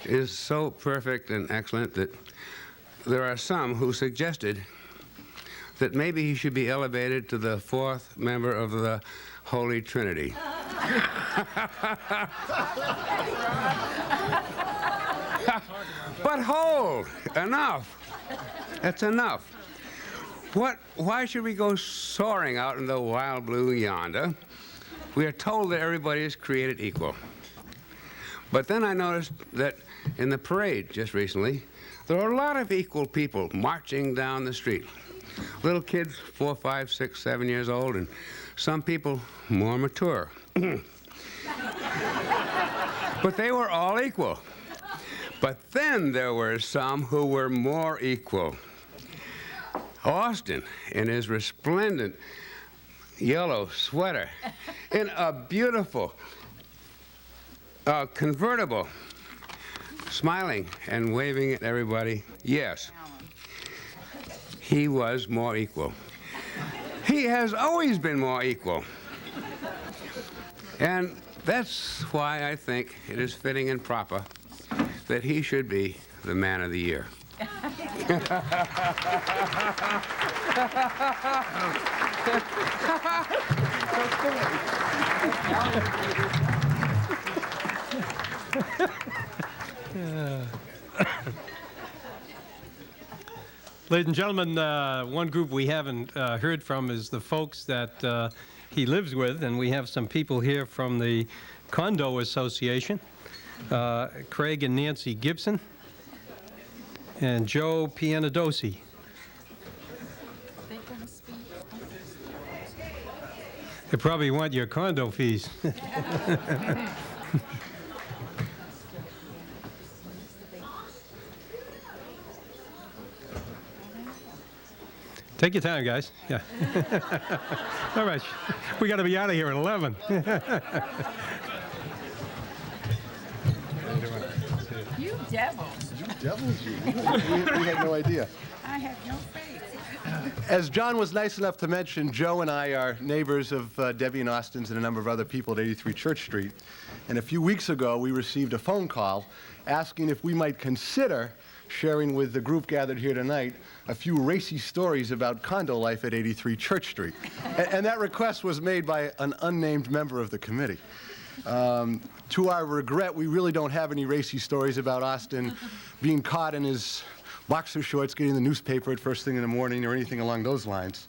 is so perfect and excellent that there are some who suggested that maybe he should be elevated to the 4th member of the Holy Trinity. But hold, enough. That's enough. Why should we go soaring out in the wild blue yonder? We are told that everybody is created equal. But then I noticed that in the parade just recently, there are a lot of equal people marching down the street. Little kids, 4, 5, 6, 7 years old, and some people more mature. But they were all equal. But then there were some who were more equal. Austin, in his resplendent yellow sweater, in a beautiful convertible, smiling and waving at everybody. Yes, he was more equal. He has always been more equal. And that's why I think it is fitting and proper that he should be the Man of the Year. Ladies and gentlemen, one group we haven't heard from is the folks that he lives with, and we have some people here from the Condo Association, Craig and Nancy Gibson, and Joe Pianadosi. They probably want your condo fees. Take your time, guys. Yeah. All right. We got to be out of here at 11. You devils. You devils, you. We had no idea. I have no faith. As John was nice enough to mention, Joe and I are neighbors of Debbie and Austin's and a number of other people at 83 Church Street. And a few weeks ago, we received a phone call asking if we might consider sharing with the group gathered here tonight a few racy stories about condo life at 83 Church Street. And that request was made by an unnamed member of the committee. To our regret, we really don't have any racy stories about Austin being caught in his boxer shorts getting the newspaper at first thing in the morning or anything along those lines.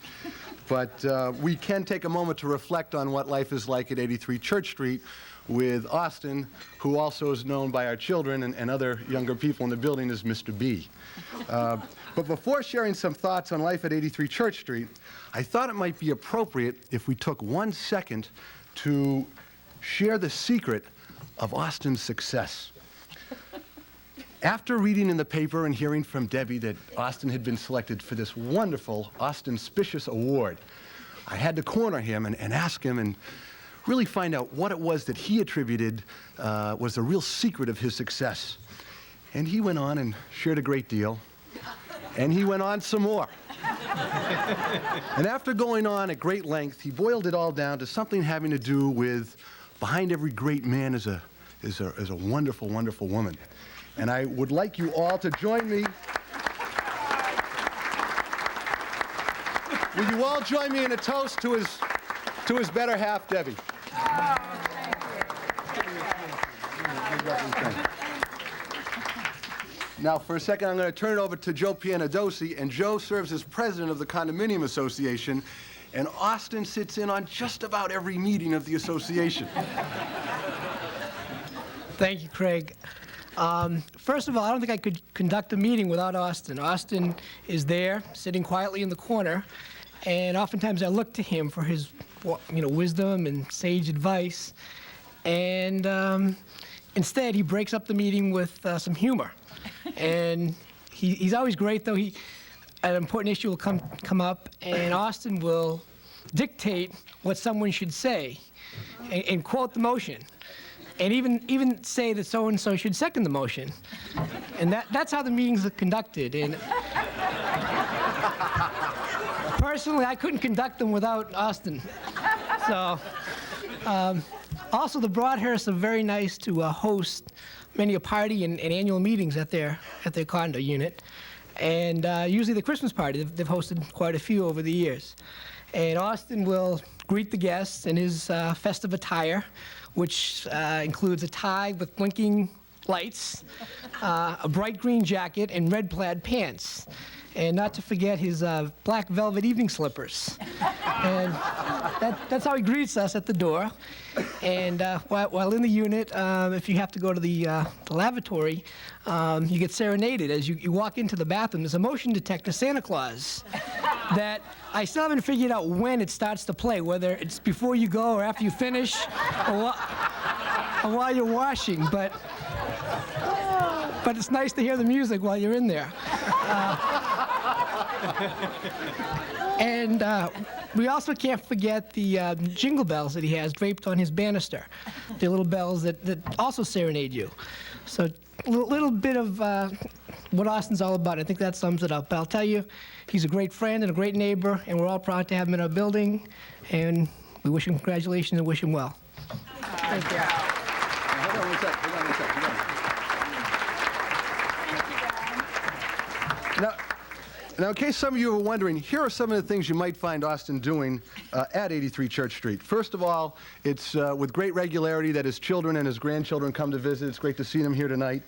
But we can take a moment to reflect on what life is like at 83 Church Street with Austin, who also is known by our children and other younger people in the building as Mr. B. But before sharing some thoughts on life at 83 Church Street, I thought it might be appropriate if we took 1 second to share the secret of Austin's success. After reading in the paper and hearing from Debbie that Austin had been selected for this wonderful Austin-spicious award, I had to corner him and ask him and really find out what it was that he attributed was the real secret of his success. And he went on and shared a great deal. And he went on some more. And after going on at great length, he boiled it all down to something having to do with behind every great man is a wonderful, wonderful woman. And I would like you all to join me. Will you all join me in a toast to his better half, Debbie? Now, for a second, I'm going to turn it over to Joe Pianadosi, and Joe serves as president of the Condominium Association, and Austin sits in on just about every meeting of the association. Thank you, Craig. First of all, I don't think I could conduct a meeting without Austin. Austin is there, sitting quietly in the corner, and oftentimes I look to him for his, wisdom and sage advice. And instead, he breaks up the meeting with some humor. And he's always great, though. An important issue will come up, and Austin will dictate what someone should say and quote the motion. And even say that so-and-so should second the motion. And that's how the meetings are conducted. And personally, I couldn't conduct them without Austin. So, also the Broadhursts are very nice to host many a party and annual meetings at their condo unit. and usually the Christmas party. They've hosted quite a few over the years. And Austin will greet the guests in his festive attire, which includes a tie with blinking lights, a bright green jacket, and red plaid pants. And not to forget his black velvet evening slippers. And that's how he greets us at the door. And while in the unit, if you have to go to the lavatory, you get serenaded. As you walk into the bathroom, there's a motion detector Santa Claus that I still haven't figured out when it starts to play, whether it's before you go or after you finish, or while you're washing. But it's nice to hear the music while you're in there. And we also can't forget the jingle bells that he has draped on his banister. The little bells that also serenade you. So a little bit of what Austin's all about. I think that sums it up. But I'll tell you, he's a great friend and a great neighbor, and we're all proud to have him in our building. And we wish him congratulations and wish him well. Thank you. Hold on one sec. Now, in case some of you are wondering, here are some of the things you might find Austin doing at 83 Church Street. First of all, it's with great regularity that his children and his grandchildren come to visit. It's great to see them here tonight.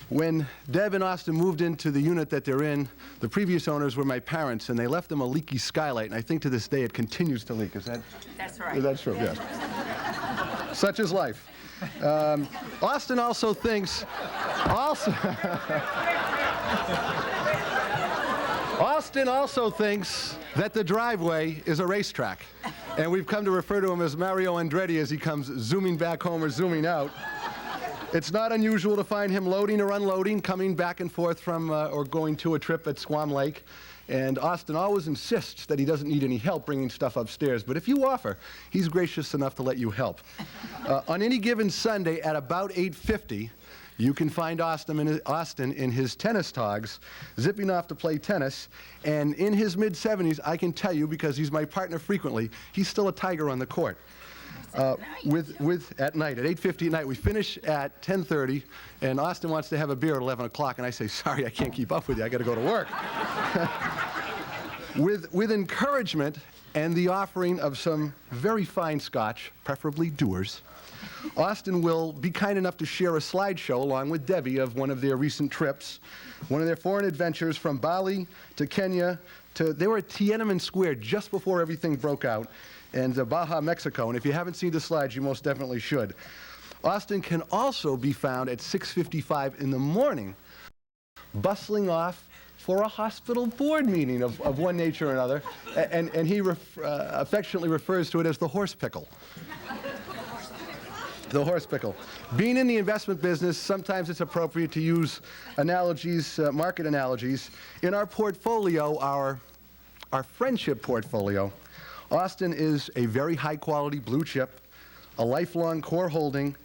When Deb and Austin moved into the unit that they're in, the previous owners were my parents, and they left them a leaky skylight, and I think to this day it continues to leak. Is that? That's right. Is that true? Yes. Such is life. Austin also thinks... Austin also thinks that the driveway is a racetrack, and we've come to refer to him as Mario Andretti as he comes zooming back home or zooming out. It's not unusual to find him loading or unloading, coming back and forth from or going to a trip at Squam Lake, and Austin always insists that he doesn't need any help bringing stuff upstairs, but if you offer, he's gracious enough to let you help. On any given Sunday at about 8:50, you can find Austin in his tennis togs, zipping off to play tennis, and in his mid-70s, I can tell you, because he's my partner frequently, he's still a tiger on the court. At night, at 8:50 at night. We finish at 10:30, and Austin wants to have a beer at 11 o'clock, and I say, sorry, I can't keep up with you, I gotta go to work. With encouragement and the offering of some very fine scotch, preferably Dewar's, Austin will be kind enough to share a slideshow along with Debbie of one of their recent trips, one of their foreign adventures from Bali to Kenya they were at Tiananmen Square just before everything broke out, and Baja, Mexico. And if you haven't seen the slides, you most definitely should. Austin can also be found at 6:55 in the morning, bustling off for a hospital board meeting of one nature or another, and he affectionately refers to it as the horse pickle. The horse pickle. Being in the investment business, sometimes it's appropriate to use analogies, market analogies. In our portfolio, our friendship portfolio, Austin is a very high-quality blue chip, a lifelong core holding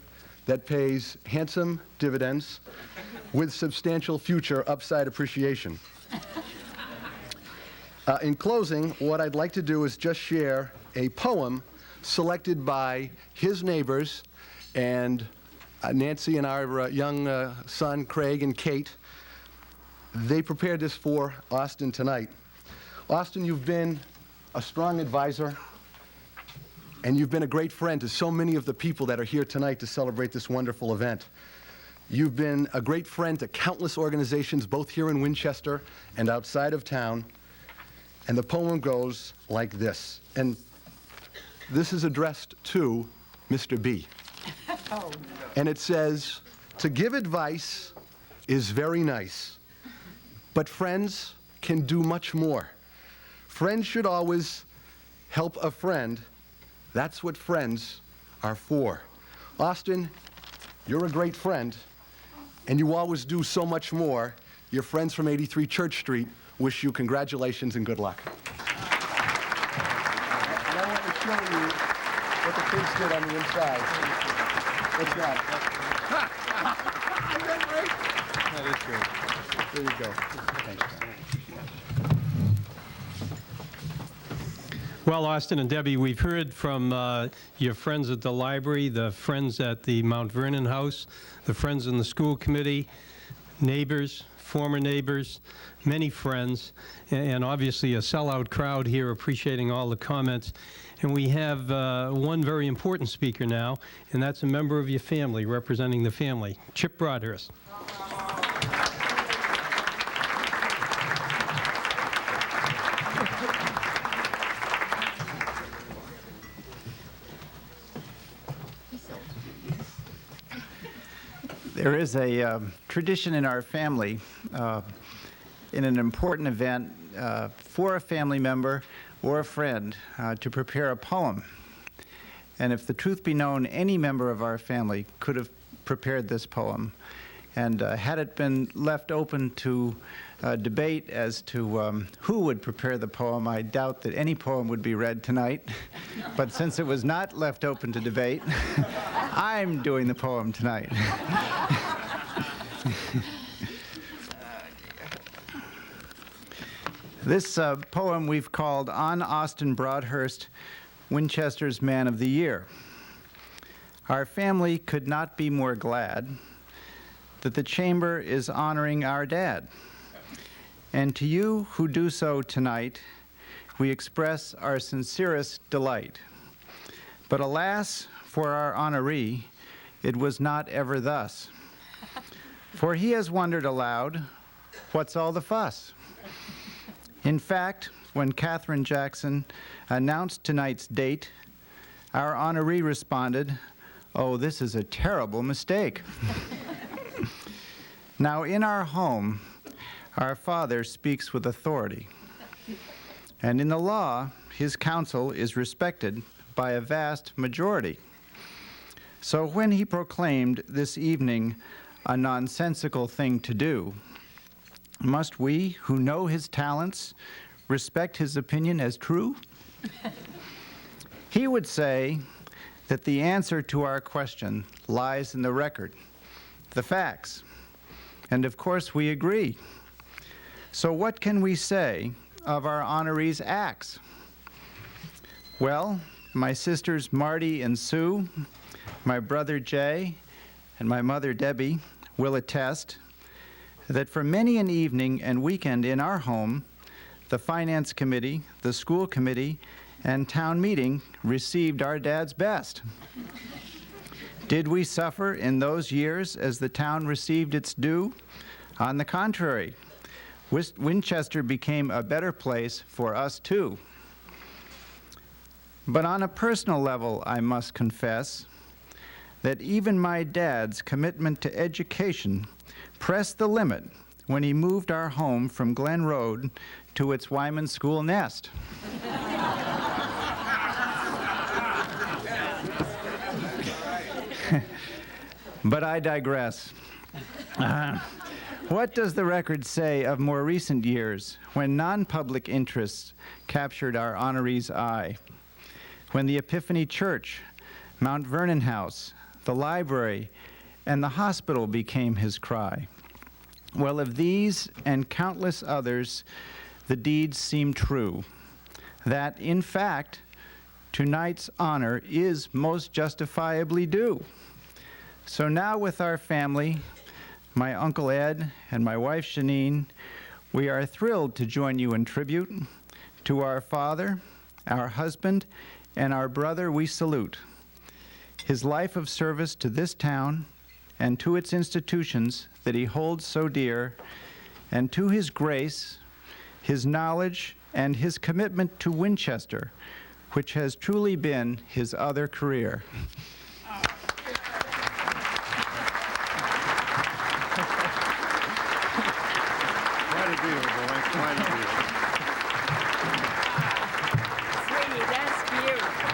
that pays handsome dividends with substantial future upside appreciation. In closing, what I'd like to do is just share a poem selected by his neighbors and Nancy and our young son, Craig and Kate. They prepared this for Austin tonight. Austin, you've been a strong advisor, and you've been a great friend to so many of the people that are here tonight to celebrate this wonderful event. You've been a great friend to countless organizations, both here in Winchester and outside of town. And the poem goes like this. And this is addressed to Mr. B. Oh. And it says, to give advice is very nice, but friends can do much more. Friends should always help a friend. That's what friends are for. Austin, you're a great friend, and you always do so much more. Your friends from 83 Church Street wish you congratulations and good luck. And I want to show you what the kids did on the inside. What's that? Isn't that great? That is great. There you go. Thanks. Well, Austin and Debbie, we've heard from your friends at the library, the friends at the Mount Vernon House, the friends in the school committee, neighbors, former neighbors, many friends, and obviously a sellout crowd here appreciating all the comments. And we have one very important speaker now, and that's a member of your family, representing the family, Chip Broadhurst. There is a tradition in our family in an important event for a family member or a friend to prepare a poem. And if the truth be known, any member of our family could have prepared this poem. And had it been left open to debate as to who would prepare the poem, I doubt that any poem would be read tonight. But since it was not left open to debate, I'm doing the poem tonight. This poem we've called On Austin Broadhurst, Winchester's Man of the Year. Our family could not be more glad that the chamber is honoring our dad. And to you who do so tonight, we express our sincerest delight. But alas, for our honoree, it was not ever thus. For he has wondered aloud, what's all the fuss? In fact, when Katherine Jackson announced tonight's date, our honoree responded, "Oh, this is a terrible mistake." Now, in our home, our father speaks with authority. And in the law, his counsel is respected by a vast majority. So when he proclaimed this evening a nonsensical thing to do, must we, who know his talents, respect his opinion as true? He would say that the answer to our question lies in the record, the facts. And of course, we agree. So what can we say of our honoree's acts? Well, my sisters Marty and Sue, my brother Jay, and my mother Debbie will attest that for many an evening and weekend in our home, the Finance Committee, the School Committee, and Town Meeting received our dad's best. Did we suffer in those years as the town received its due? On the contrary, Winchester became a better place for us too. But on a personal level, I must confess that even my dad's commitment to education pressed the limit when he moved our home from Glen Road to its Wyman School nest. But I digress. What does the record say of more recent years when non-public interests captured our honoree's eye? When the Epiphany Church, Mount Vernon House, the library, and the hospital became his cry. Well, of these and countless others, the deeds seem true, that, in fact, tonight's honor is most justifiably due. So now with our family, my Uncle Ed and my wife Janine, we are thrilled to join you in tribute to our father, our husband, and our brother we salute. His life of service to this town and to its institutions that he holds so dear, and to his grace, his knowledge, and his commitment to Winchester, which has truly been his other career. Quite a deal, boy, quite a deal. Sweetie, that's beautiful.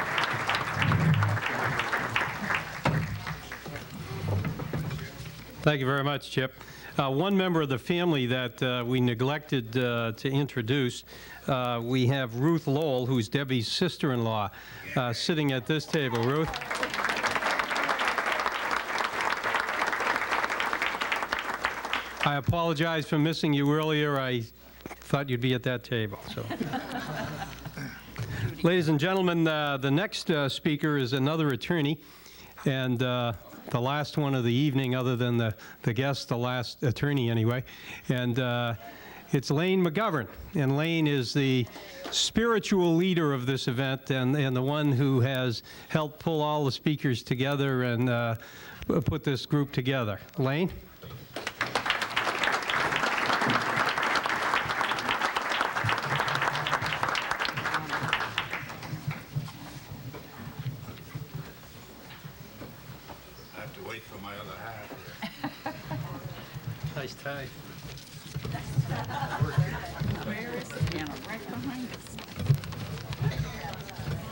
Thank you very much, Chip. One member of the family that we neglected to introduce, we have Ruth Lowell, who's Debbie's sister-in-law, sitting at this table. Ruth? I apologize for missing you earlier. I thought you'd be at that table. So, ladies and gentlemen, the next speaker is another attorney, and the last one of the evening, other than the guest, the last attorney anyway. And it's Lane McGovern. And Lane is the spiritual leader of this event and the one who has helped pull all the speakers together and put this group together. Lane? Nice tie. Where is the piano? Right behind us.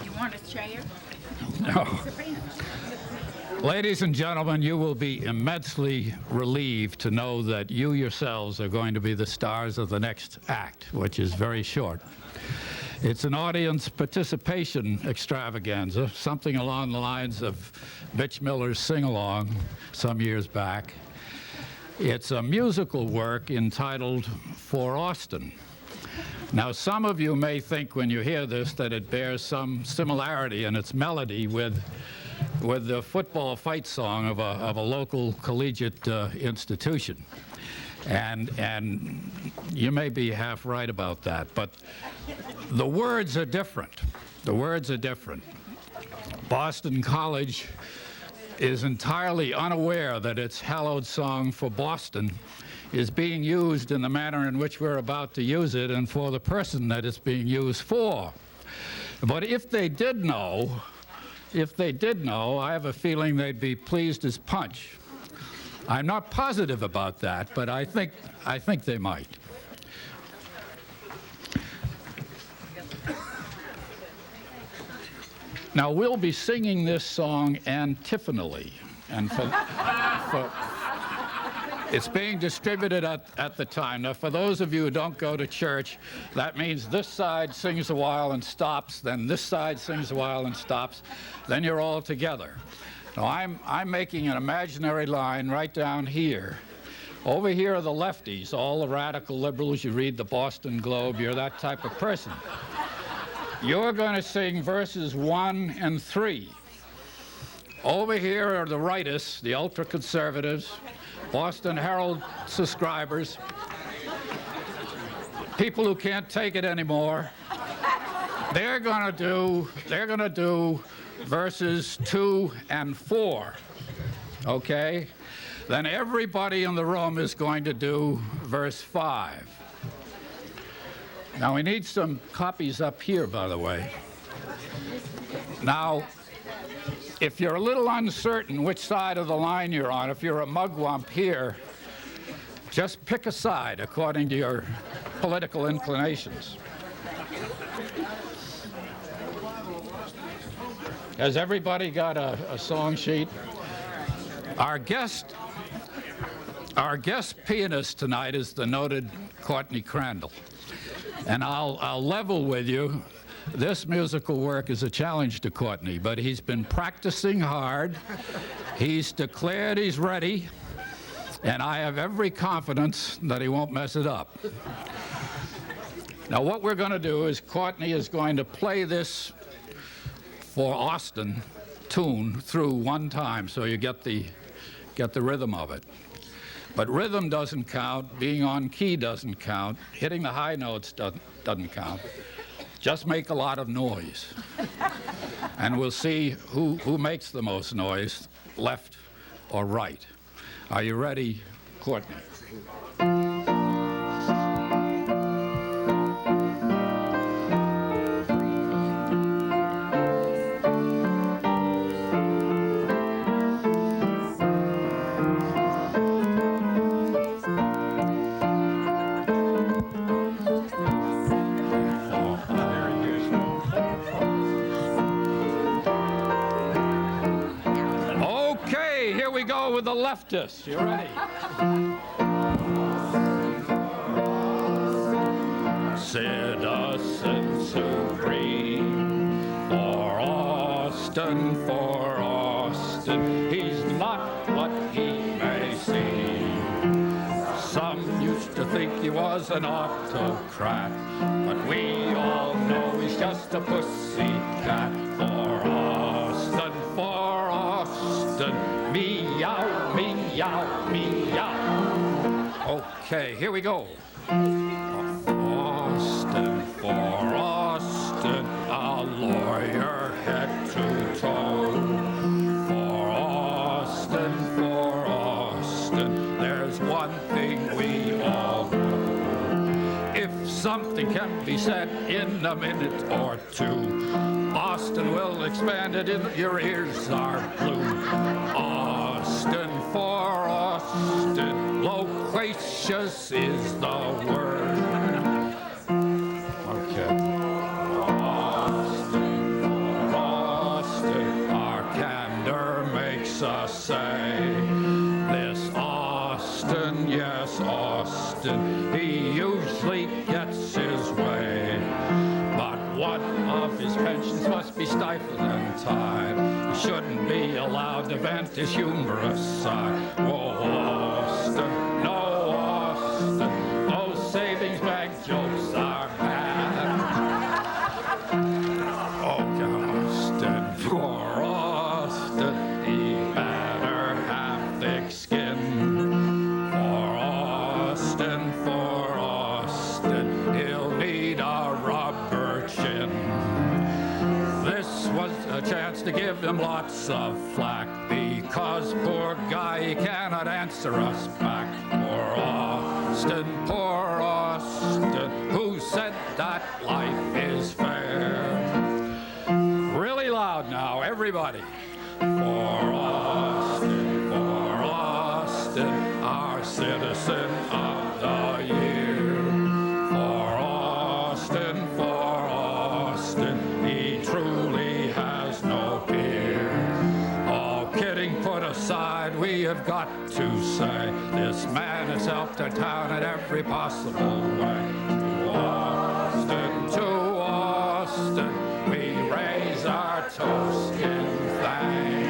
You want a chair? No. Ladies and gentlemen, you will be immensely relieved to know that you yourselves are going to be the stars of the next act, which is very short. It's an audience participation extravaganza, something along the lines of Mitch Miller's Sing-Along some years back. It's a musical work entitled For Austin. Now, some of you may think when you hear this that it bears some similarity in its melody with the football fight song of a local collegiate institution. And you may be half right about that, but the words are different. The words are different. Boston College is entirely unaware that its hallowed song for Boston is being used in the manner in which we're about to use it and for the person that it's being used for. But if they did know, I have a feeling they'd be pleased as punch. I'm not positive about that, but I think they might. Now, we'll be singing this song antiphonally, and it's being distributed at the time. Now, for those of you who don't go to church, that means this side sings a while and stops, then this side sings a while and stops, then you're all together. Now, I'm making an imaginary line right down here. Over here are the lefties, all the radical liberals. You read the Boston Globe, you're that type of person. You're going to sing verses 1 and 3. Over here are the rightists, the ultra-conservatives, Boston Herald subscribers, people who can't take it anymore. They're going to do verses 2 and 4. Okay? Then everybody in the room is going to do verse 5. Now, we need some copies up here, by the way. Now, if you're a little uncertain which side of the line you're on, if you're a mugwump here, just pick a side according to your political inclinations. Has everybody got a song sheet? Our guest pianist tonight is the noted Courtney Crandall. And I'll level with you, this musical work is a challenge to Courtney, but he's been practicing hard. He's declared he's ready, and I have every confidence that he won't mess it up. Now, what we're going to do is Courtney is going to play this For Austin tune through one time, so you get the rhythm of it. But rhythm doesn't count, being on key doesn't count, hitting the high notes doesn't count. Just make a lot of noise. And we'll see who makes the most noise, left or right. Are you ready, Courtney? With the leftists. You ready? Citizen supreme for Austin, for Austin. He's not what he may seem. Some used to think he was an autocrat, but we all know he's just a pussycat. For Austin, me Okay, here we go. Austin, for Austin, a lawyer head to toe. For Austin, there's one thing we all know. If something can be said in a minute or two, Austin will expand it, and your ears are blue. Austin, for Austin, loquacious is the word. Okay. Austin, for Austin, our candor makes us say, this Austin, yes, Austin, he usually gets his way. But one of his pensions must be stifled and tied. He shouldn't be allowed to vent his humorous side. Whoa, Austin, no Austin, those savings bank jokes are bad. Oh, Austin, for Austin, he better have thick skin. For Austin, he'll need a rubber chin. This was a chance to give him lots of flack, because poor guy, he cannot answer us back. Poor Austin, who said that life is fair. Really loud now, everybody. For Austin, our citizen of the year. For Austin, he truly has no peer. All kidding put aside, we have got to say, this man has helped our town in every possible way. To Austin, we raise our toast in thanks.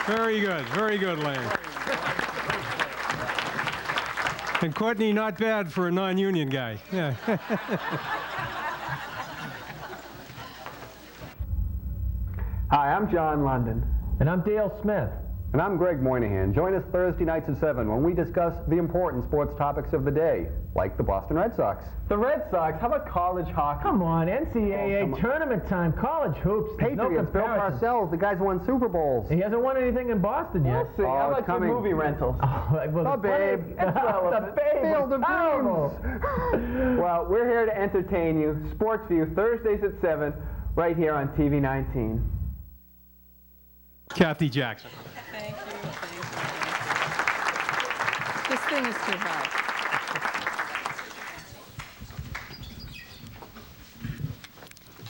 Very good, Lane. And Courtney, not bad for a non-union guy. Yeah. Hi, I'm John London. And I'm Dale Smith. And I'm Greg Moynihan. Join us Thursday nights at 7 when we discuss the important sports topics of the day, like the Boston Red Sox. The Red Sox? How about college hockey? Come on, NCAA tournament time, college hoops. Patriots, Bill Parcells, the guys who won Super Bowls. He hasn't won anything in Boston yet. We'll see. How about your movie rentals? The Babe. The Babe. Field of Dreams. Well, we're here to entertain you. Sports View, Thursdays at 7, right here on TV 19. Kathy Jackson. Thank you. This thing is too high.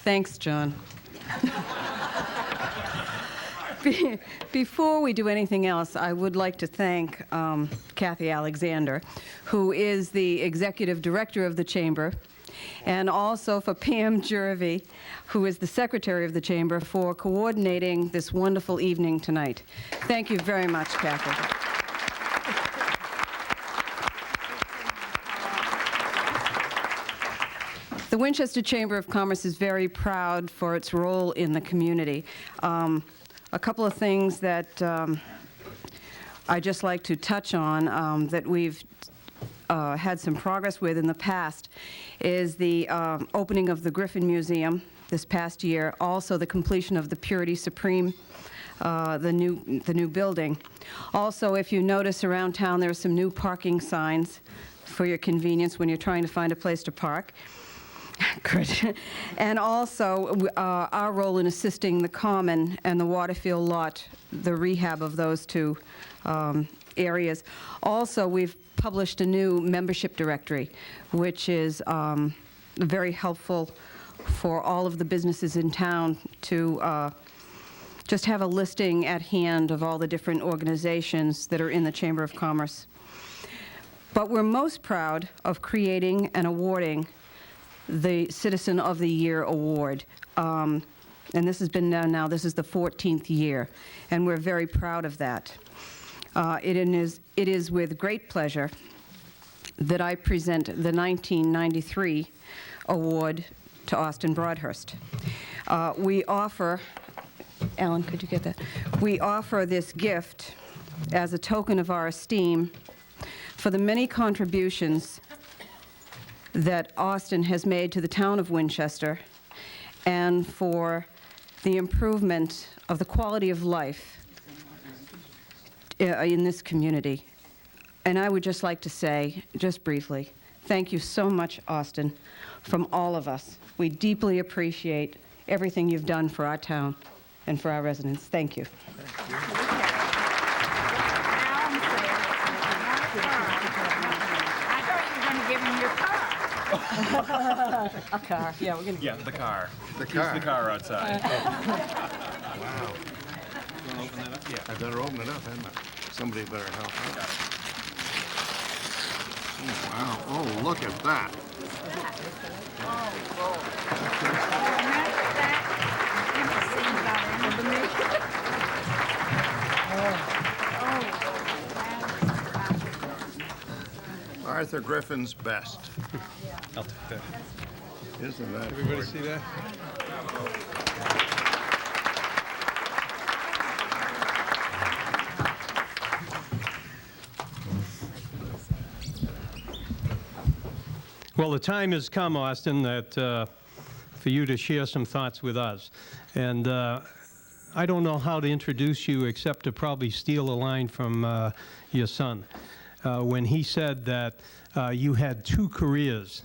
Thanks, John. Before we do anything else, I would like to thank Kathy Alexander, who is the executive director of the Chamber, and also for Pam Jervey, who is the secretary of the Chamber, for coordinating this wonderful evening tonight. Thank you very much, Kathy. The Winchester Chamber of Commerce is very proud for its role in the community. A couple of things that I'd just like to touch on that we've had some progress with in the past is the opening of the Griffin Museum this past year, also the completion of the Purity Supreme, the new building. Also, if you notice around town, there are some new parking signs for your convenience when you're trying to find a place to park. Good. And also, our role in assisting the Common and the Waterfield lot, the rehab of those two areas. Also, we've published a new membership directory, which is very helpful for all of the businesses in town to just have a listing at hand of all the different organizations that are in the Chamber of Commerce. But we're most proud of creating and awarding the Citizen of the Year Award. And this has been now, this is the 14th year, and we're very proud of that. It is with great pleasure that I present the 1993 award to Austin Broadhurst. We offer Alan, could you get that? We offer this gift as a token of our esteem for the many contributions that Austin has made to the town of Winchester and for the improvement of the quality of life in this community. And I would just like to say, just briefly, thank you so much, Austin, from all of us. We deeply appreciate everything you've done for our town and for our residents. Thank you. I thought you were going to give him your car. A car, yeah, we're going to. Yeah, the car. The car. Use the car outside. Wow. Open that up? I better open it up, hadn't I? Somebody better help out. Oh, wow. Oh, look at that. Arthur Griffin's best. I'll take that. Isn't that? Everybody see that? Well, the time has come, Austin, that for you to share some thoughts with us. And I don't know how to introduce you except to probably steal a line from your son when he said that you had two careers,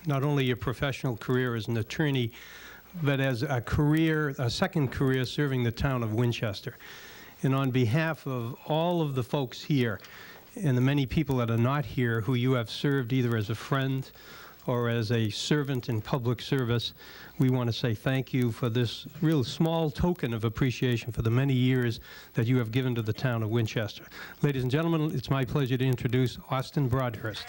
not only your professional career as an attorney, but as a career, a second career serving the town of Winchester. And on behalf of all of the folks here and the many people that are not here who you have served either as a friend or as a servant in public service, we want to say thank you for this real small token of appreciation for the many years that you have given to the town of Winchester. Ladies and gentlemen, it's my pleasure to introduce Austin Broadhurst.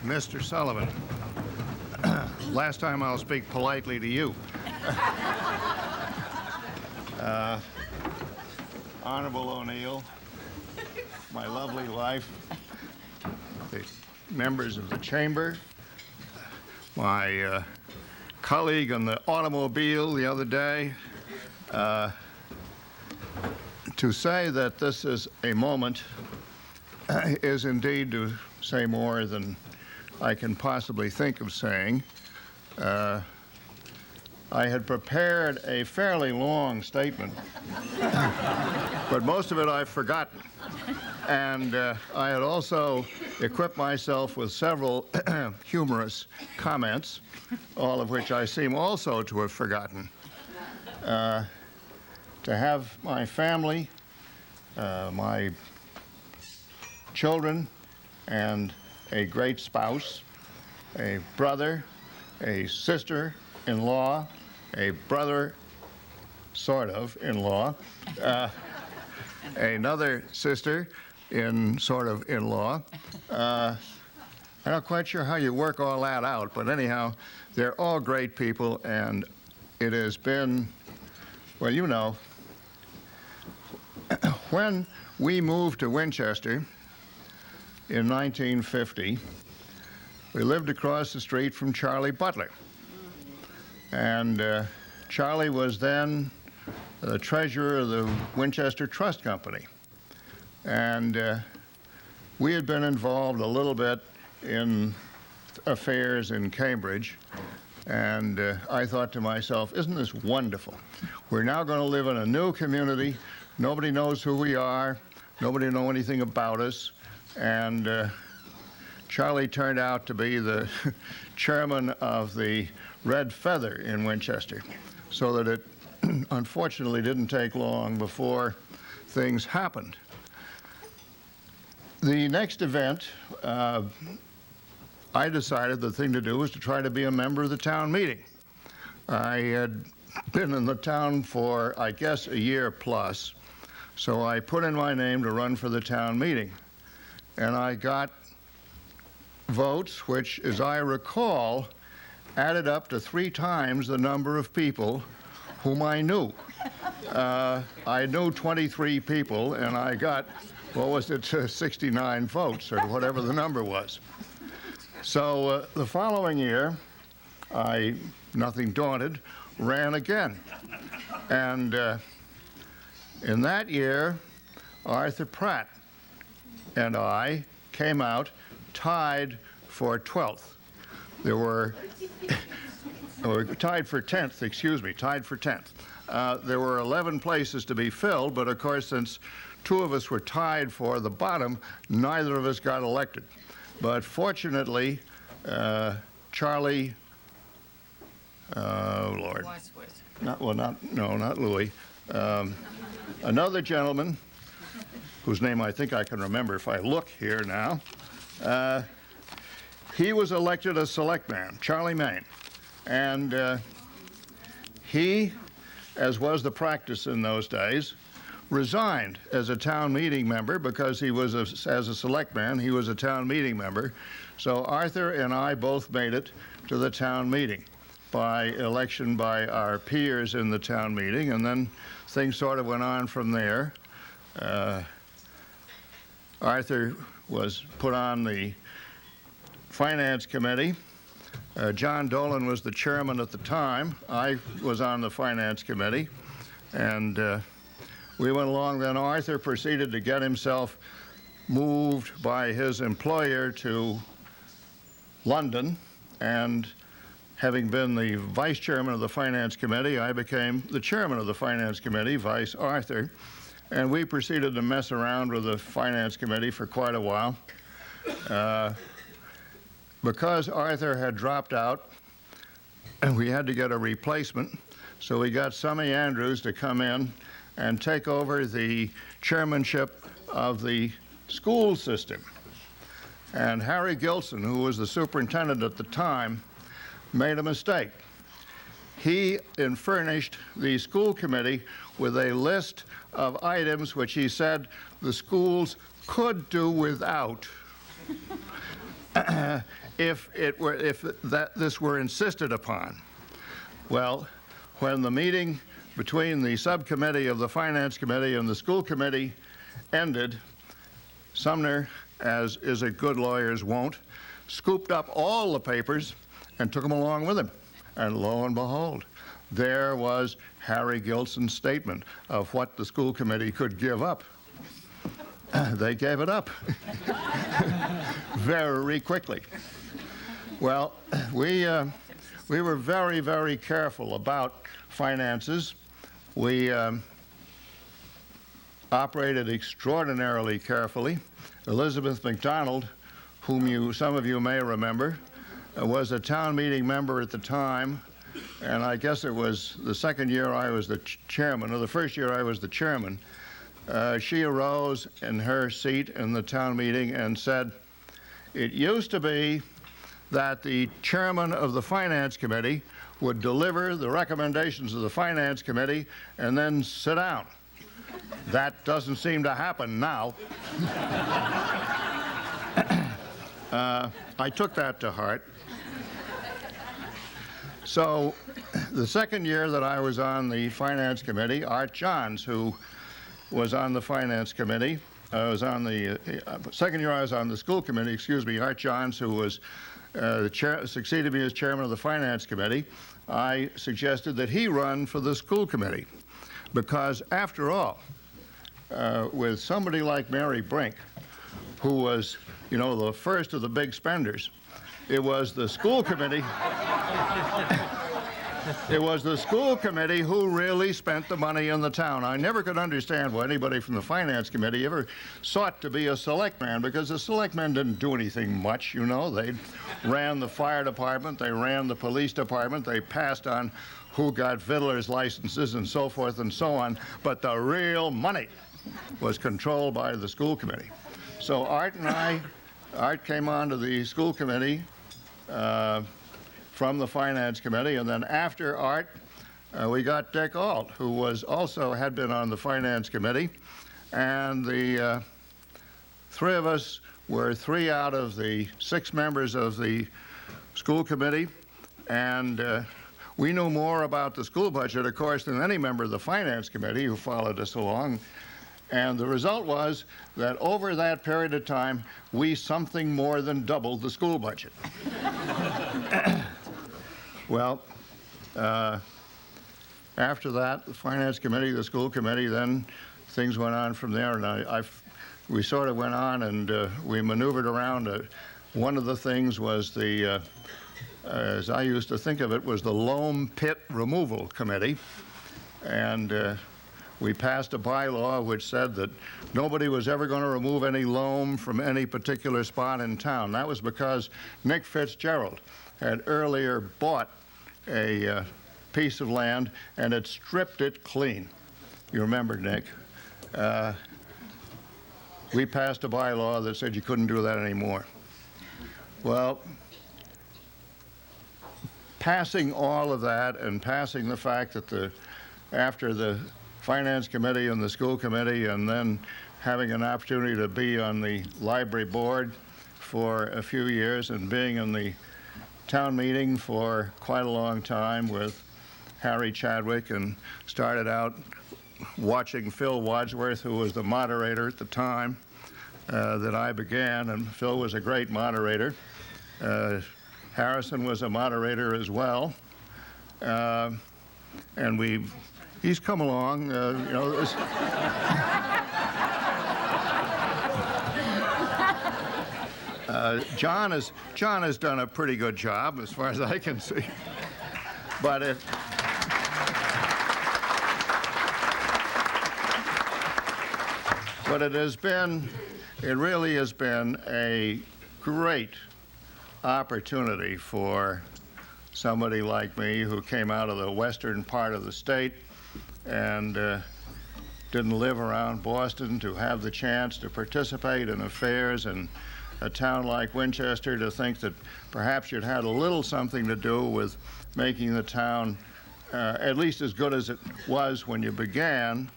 Mr. Sullivan, last time I'll speak politely to you. Honorable O'Neill, my lovely wife, the members of the chamber, my colleague on the automobile the other day, to say that this is a moment is indeed to say more than I can possibly think of saying. I had prepared a fairly long statement, but most of it I've forgotten. And I had also equipped myself with several humorous comments, all of which I seem also to have forgotten. To have my family, my children, and a great spouse, a brother, a sister-in-law, a brother, sort of, in-law, another sister in sort of in-law. I'm not quite sure how you work all that out, but anyhow, they're all great people, and it has been, well, you know, when we moved to Winchester in 1950, we lived across the street from Charlie Butler. And Charlie was then the treasurer of the Winchester Trust Company. And we had been involved a little bit in affairs in Cambridge. And I thought to myself, isn't this wonderful? We're now going to live in a new community. Nobody knows who we are. Nobody knows anything about us. And Charlie turned out to be the chairman of the Red Feather in Winchester, so that it unfortunately didn't take long before things happened. The next event, I decided the thing to do was to try to be a member of the town meeting. I had been in the town for, I guess, a year plus, so I put in my name to run for the town meeting. And I got votes, which, as I recall, added up to 3 times the number of people whom I knew. I knew 23 people, and I got, what was it, 69 votes, or whatever the number was. So the following year, I, nothing daunted, ran again. And in that year, Arthur Pratt and I came out tied for 12th. There were, or tied for 10th, excuse me, tied for 10th. There were 11 places to be filled, but of course, since 2 of us were tied for the bottom, neither of us got elected. But fortunately, Charlie, Lord, not Louis, another gentleman, whose name I think I can remember if I look here now, he was elected a selectman, Charlie Main. And he, as was the practice in those days, resigned as a town meeting member because he was, as a selectman, he was a town meeting member. So Arthur and I both made it to the town meeting by election by our peers in the town meeting, and then things sort of went on from there. Arthur was put on the Finance Committee. John Dolan was the chairman at the time. I was on the Finance Committee, and we went along. Then Arthur proceeded to get himself moved by his employer to London, and having been the vice chairman of the Finance Committee, I became the chairman of the Finance Committee, vice Arthur, and we proceeded to mess around with the Finance Committee for quite a while. Because Arthur had dropped out, we had to get a replacement, so we got Summy Andrews to come in and take over the chairmanship of the school system. And Harry Gilson, who was the superintendent at the time, made a mistake. He furnished the school committee with a list of items which he said the schools could do without if this were insisted upon. Well, when the meeting between the subcommittee of the Finance Committee and the school committee ended, Sumner, as is a good lawyer's wont, scooped up all the papers and took them along with him. And lo and behold, there was Harry Gilson's statement of what the school committee could give up. They gave it up very quickly. Well, we were very, very careful about finances. We operated extraordinarily carefully. Elizabeth McDonald, whom some of you may remember, was a town meeting member at the time, and I guess it was the second year I was the chairman, or the first year I was the chairman. She arose in her seat in the town meeting and said, "It used to be that the chairman of the Finance Committee would deliver the recommendations of the Finance Committee and then sit down. That doesn't seem to happen now." I took that to heart. So the second year that I was on the Finance Committee, Art Johns, who was on the Finance Committee, second year I was on the school committee, excuse me, Art Johns, who was succeeded me as chairman of the Finance Committee, I suggested that he run for the school committee. Because after all, with somebody like Mary Brink, who was, you know, the first of the big spenders, it was the school committee. It was the school committee who really spent the money in the town. I never could understand why anybody from the Finance Committee ever sought to be a selectman, because the selectmen didn't do anything much, you know. They ran the fire department, they ran the police department, they passed on who got fiddler's licenses and so forth and so on, but the real money was controlled by the school committee. So Art came on to the school committee from the Finance Committee, and then after Art, we got Dick Ault, who had been on the Finance Committee, and the three of us were 3 out of the 6 members of the school committee, and we knew more about the school budget, of course, than any member of the finance committee who followed us along. And the result was that over that period of time, we something more than doubled the school budget. Well, after that, the finance committee, the school committee, then things went on from there, and we sort of went on and we maneuvered around. One of the things was the, as I used to think of it, was the loam pit removal committee, and we passed a bylaw which said that nobody was ever going to remove any loam from any particular spot in town. That was because Nick Fitzgerald had earlier bought a piece of land and had stripped it clean. You remember, Nick? We passed a bylaw that said you couldn't do that anymore. Well, passing all of that and passing the fact that after the Finance Committee and the School Committee, and then having an opportunity to be on the library board for a few years and being in the town meeting for quite a long time with Harry Chadwick, and started out watching Phil Wadsworth, who was the moderator at the time that I began, and Phil was a great moderator. Harrison was a moderator as well, and he's come along, you know. John has done a pretty good job, as far as I can see. But it really has been a great opportunity for somebody like me who came out of the western part of the state and didn't live around Boston, to have the chance to participate in affairs in a town like Winchester, to think that perhaps you'd had a little something to do with making the town at least as good as it was when you began.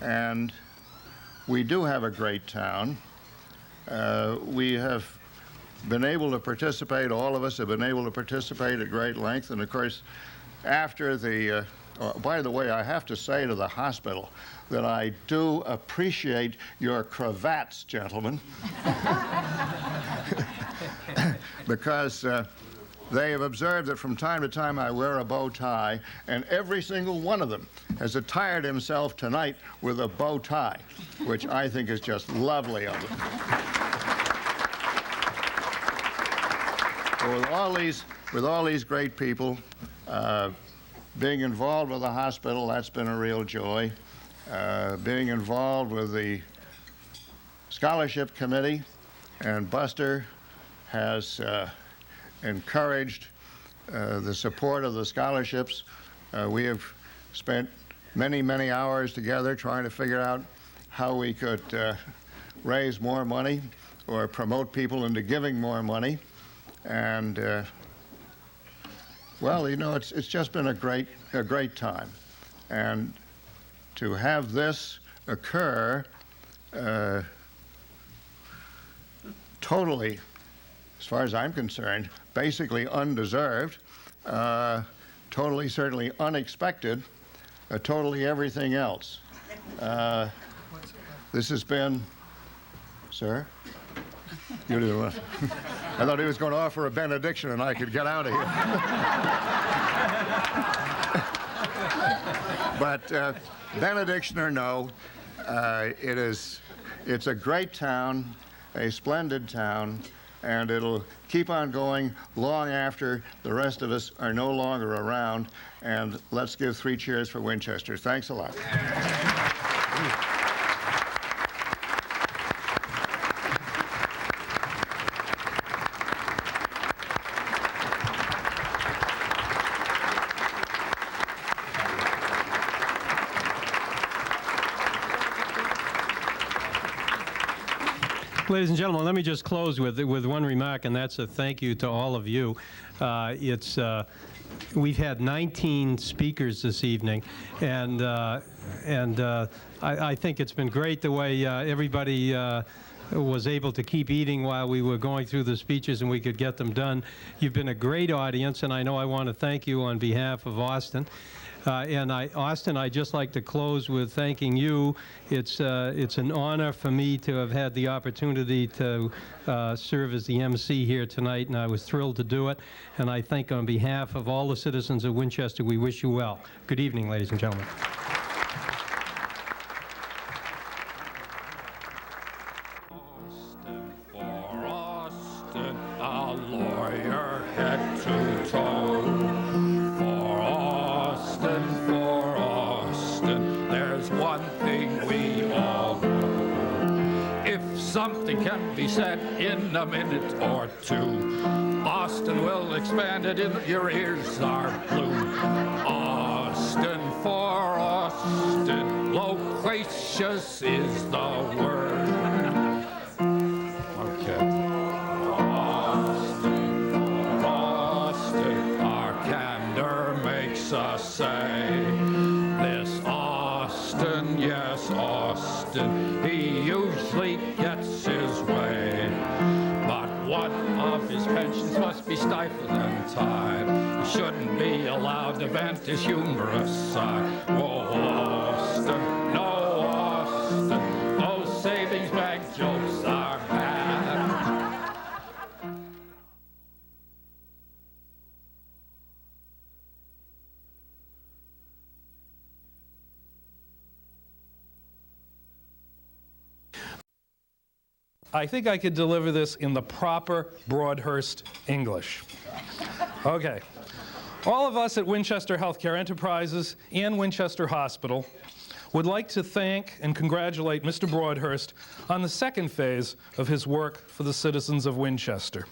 And we do have a great town. We have been able to participate, all of us have been able to participate at great length. And of course, after the, by the way, I have to say to the hospital that I do appreciate your cravats, gentlemen, because they have observed that from time to time I wear a bow tie, and every single one of them has attired himself tonight with a bow tie, which I think is just lovely of them. So with all these great people, being involved with the hospital, that's been a real joy. Being involved with the scholarship committee, and Buster has encouraged the support of the scholarships. We have spent many, many hours together trying to figure out how we could raise more money or promote people into giving more money. And well, you know, it's just been a great time. And to have this occur totally, as far as I'm concerned, basically undeserved, totally, certainly unexpected, totally everything else. This has been, sir? You do. I thought he was going to offer a benediction and I could get out of here. But benediction or no, it's a great town, a splendid town, and it'll keep on going long after the rest of us are no longer around. And let's give 3 cheers for Winchester. Thanks a lot. Ladies and gentlemen, let me just close with one remark, and that's a thank you to all of you. We've had 19 speakers this evening, and I think it's been great the way everybody was able to keep eating while we were going through the speeches and we could get them done. You've been a great audience, and I know I want to thank you on behalf of Austin. Austin, I'd just like to close with thanking you. It's an honor for me to have had the opportunity to serve as the MC here tonight, and I was thrilled to do it. And I think on behalf of all the citizens of Winchester, we wish you well. Good evening, ladies and gentlemen. A lawyer head to toe. For Austin, there's one thing we all know. If something can be said in a minute or two, Austin will expand it in your ears are blue. Austin, for Austin, loquacious is the word. Say this Austin, yes, Austin, he usually gets his way. But one of his pensions must be stifled and tied. He shouldn't be allowed to vent his humorous side. Whoa, Austin, no, Austin, those savings bank jokes are bad. I think I could deliver this in the proper Broadhurst English. Okay. All of us at Winchester Healthcare Enterprises and Winchester Hospital would like to thank and congratulate Mr. Broadhurst on the second phase of his work for the citizens of Winchester.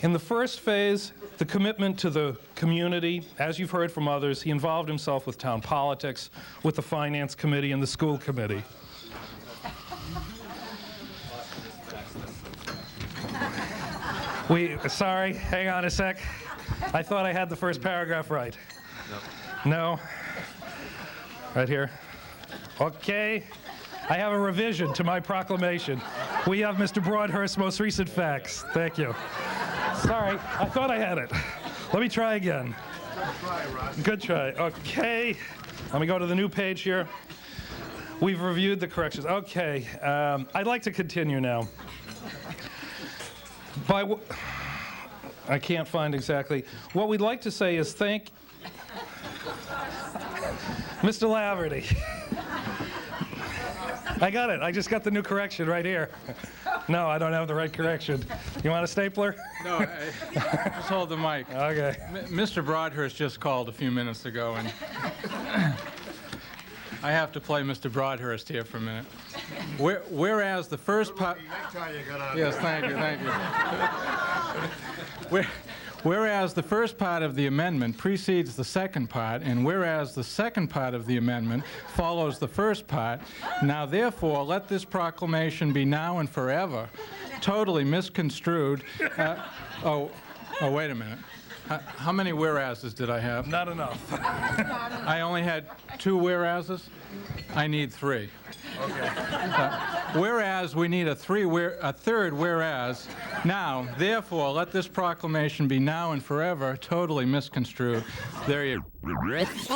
In the first phase, the commitment to the community, as you've heard from others, he involved himself with town politics, with the Finance Committee and the School Committee. Sorry, hang on a sec. I thought I had the first paragraph right. No? Right here? Okay. I have a revision to my proclamation. We have Mr. Broadhurst's most recent facts. Thank you. Sorry, I thought I had it. Let me try again. Good try. Okay. Let me go to the new page here. We've reviewed the corrections. Okay. I'd like to continue now. I can't find exactly. What we'd like to say is thank Mr. Laverty. I got it. I just got the new correction right here. No, I don't have the right correction. You want a stapler? No, just hold the mic. Okay. Mr. Broadhurst just called a few minutes ago, and I have to play Mr. Broadhurst here for a minute. Whereas the first part... Yes, thank you. Whereas the first part of the amendment precedes the second part, and whereas the second part of the amendment follows the first part, now therefore let this proclamation be now and forever totally misconstrued. Wait a minute. How many whereases did I have? Not enough. I only had 2 whereases? I need 3. Okay. Whereas we need a third whereas. Now, therefore, let this proclamation be now and forever totally misconstrued. There you go.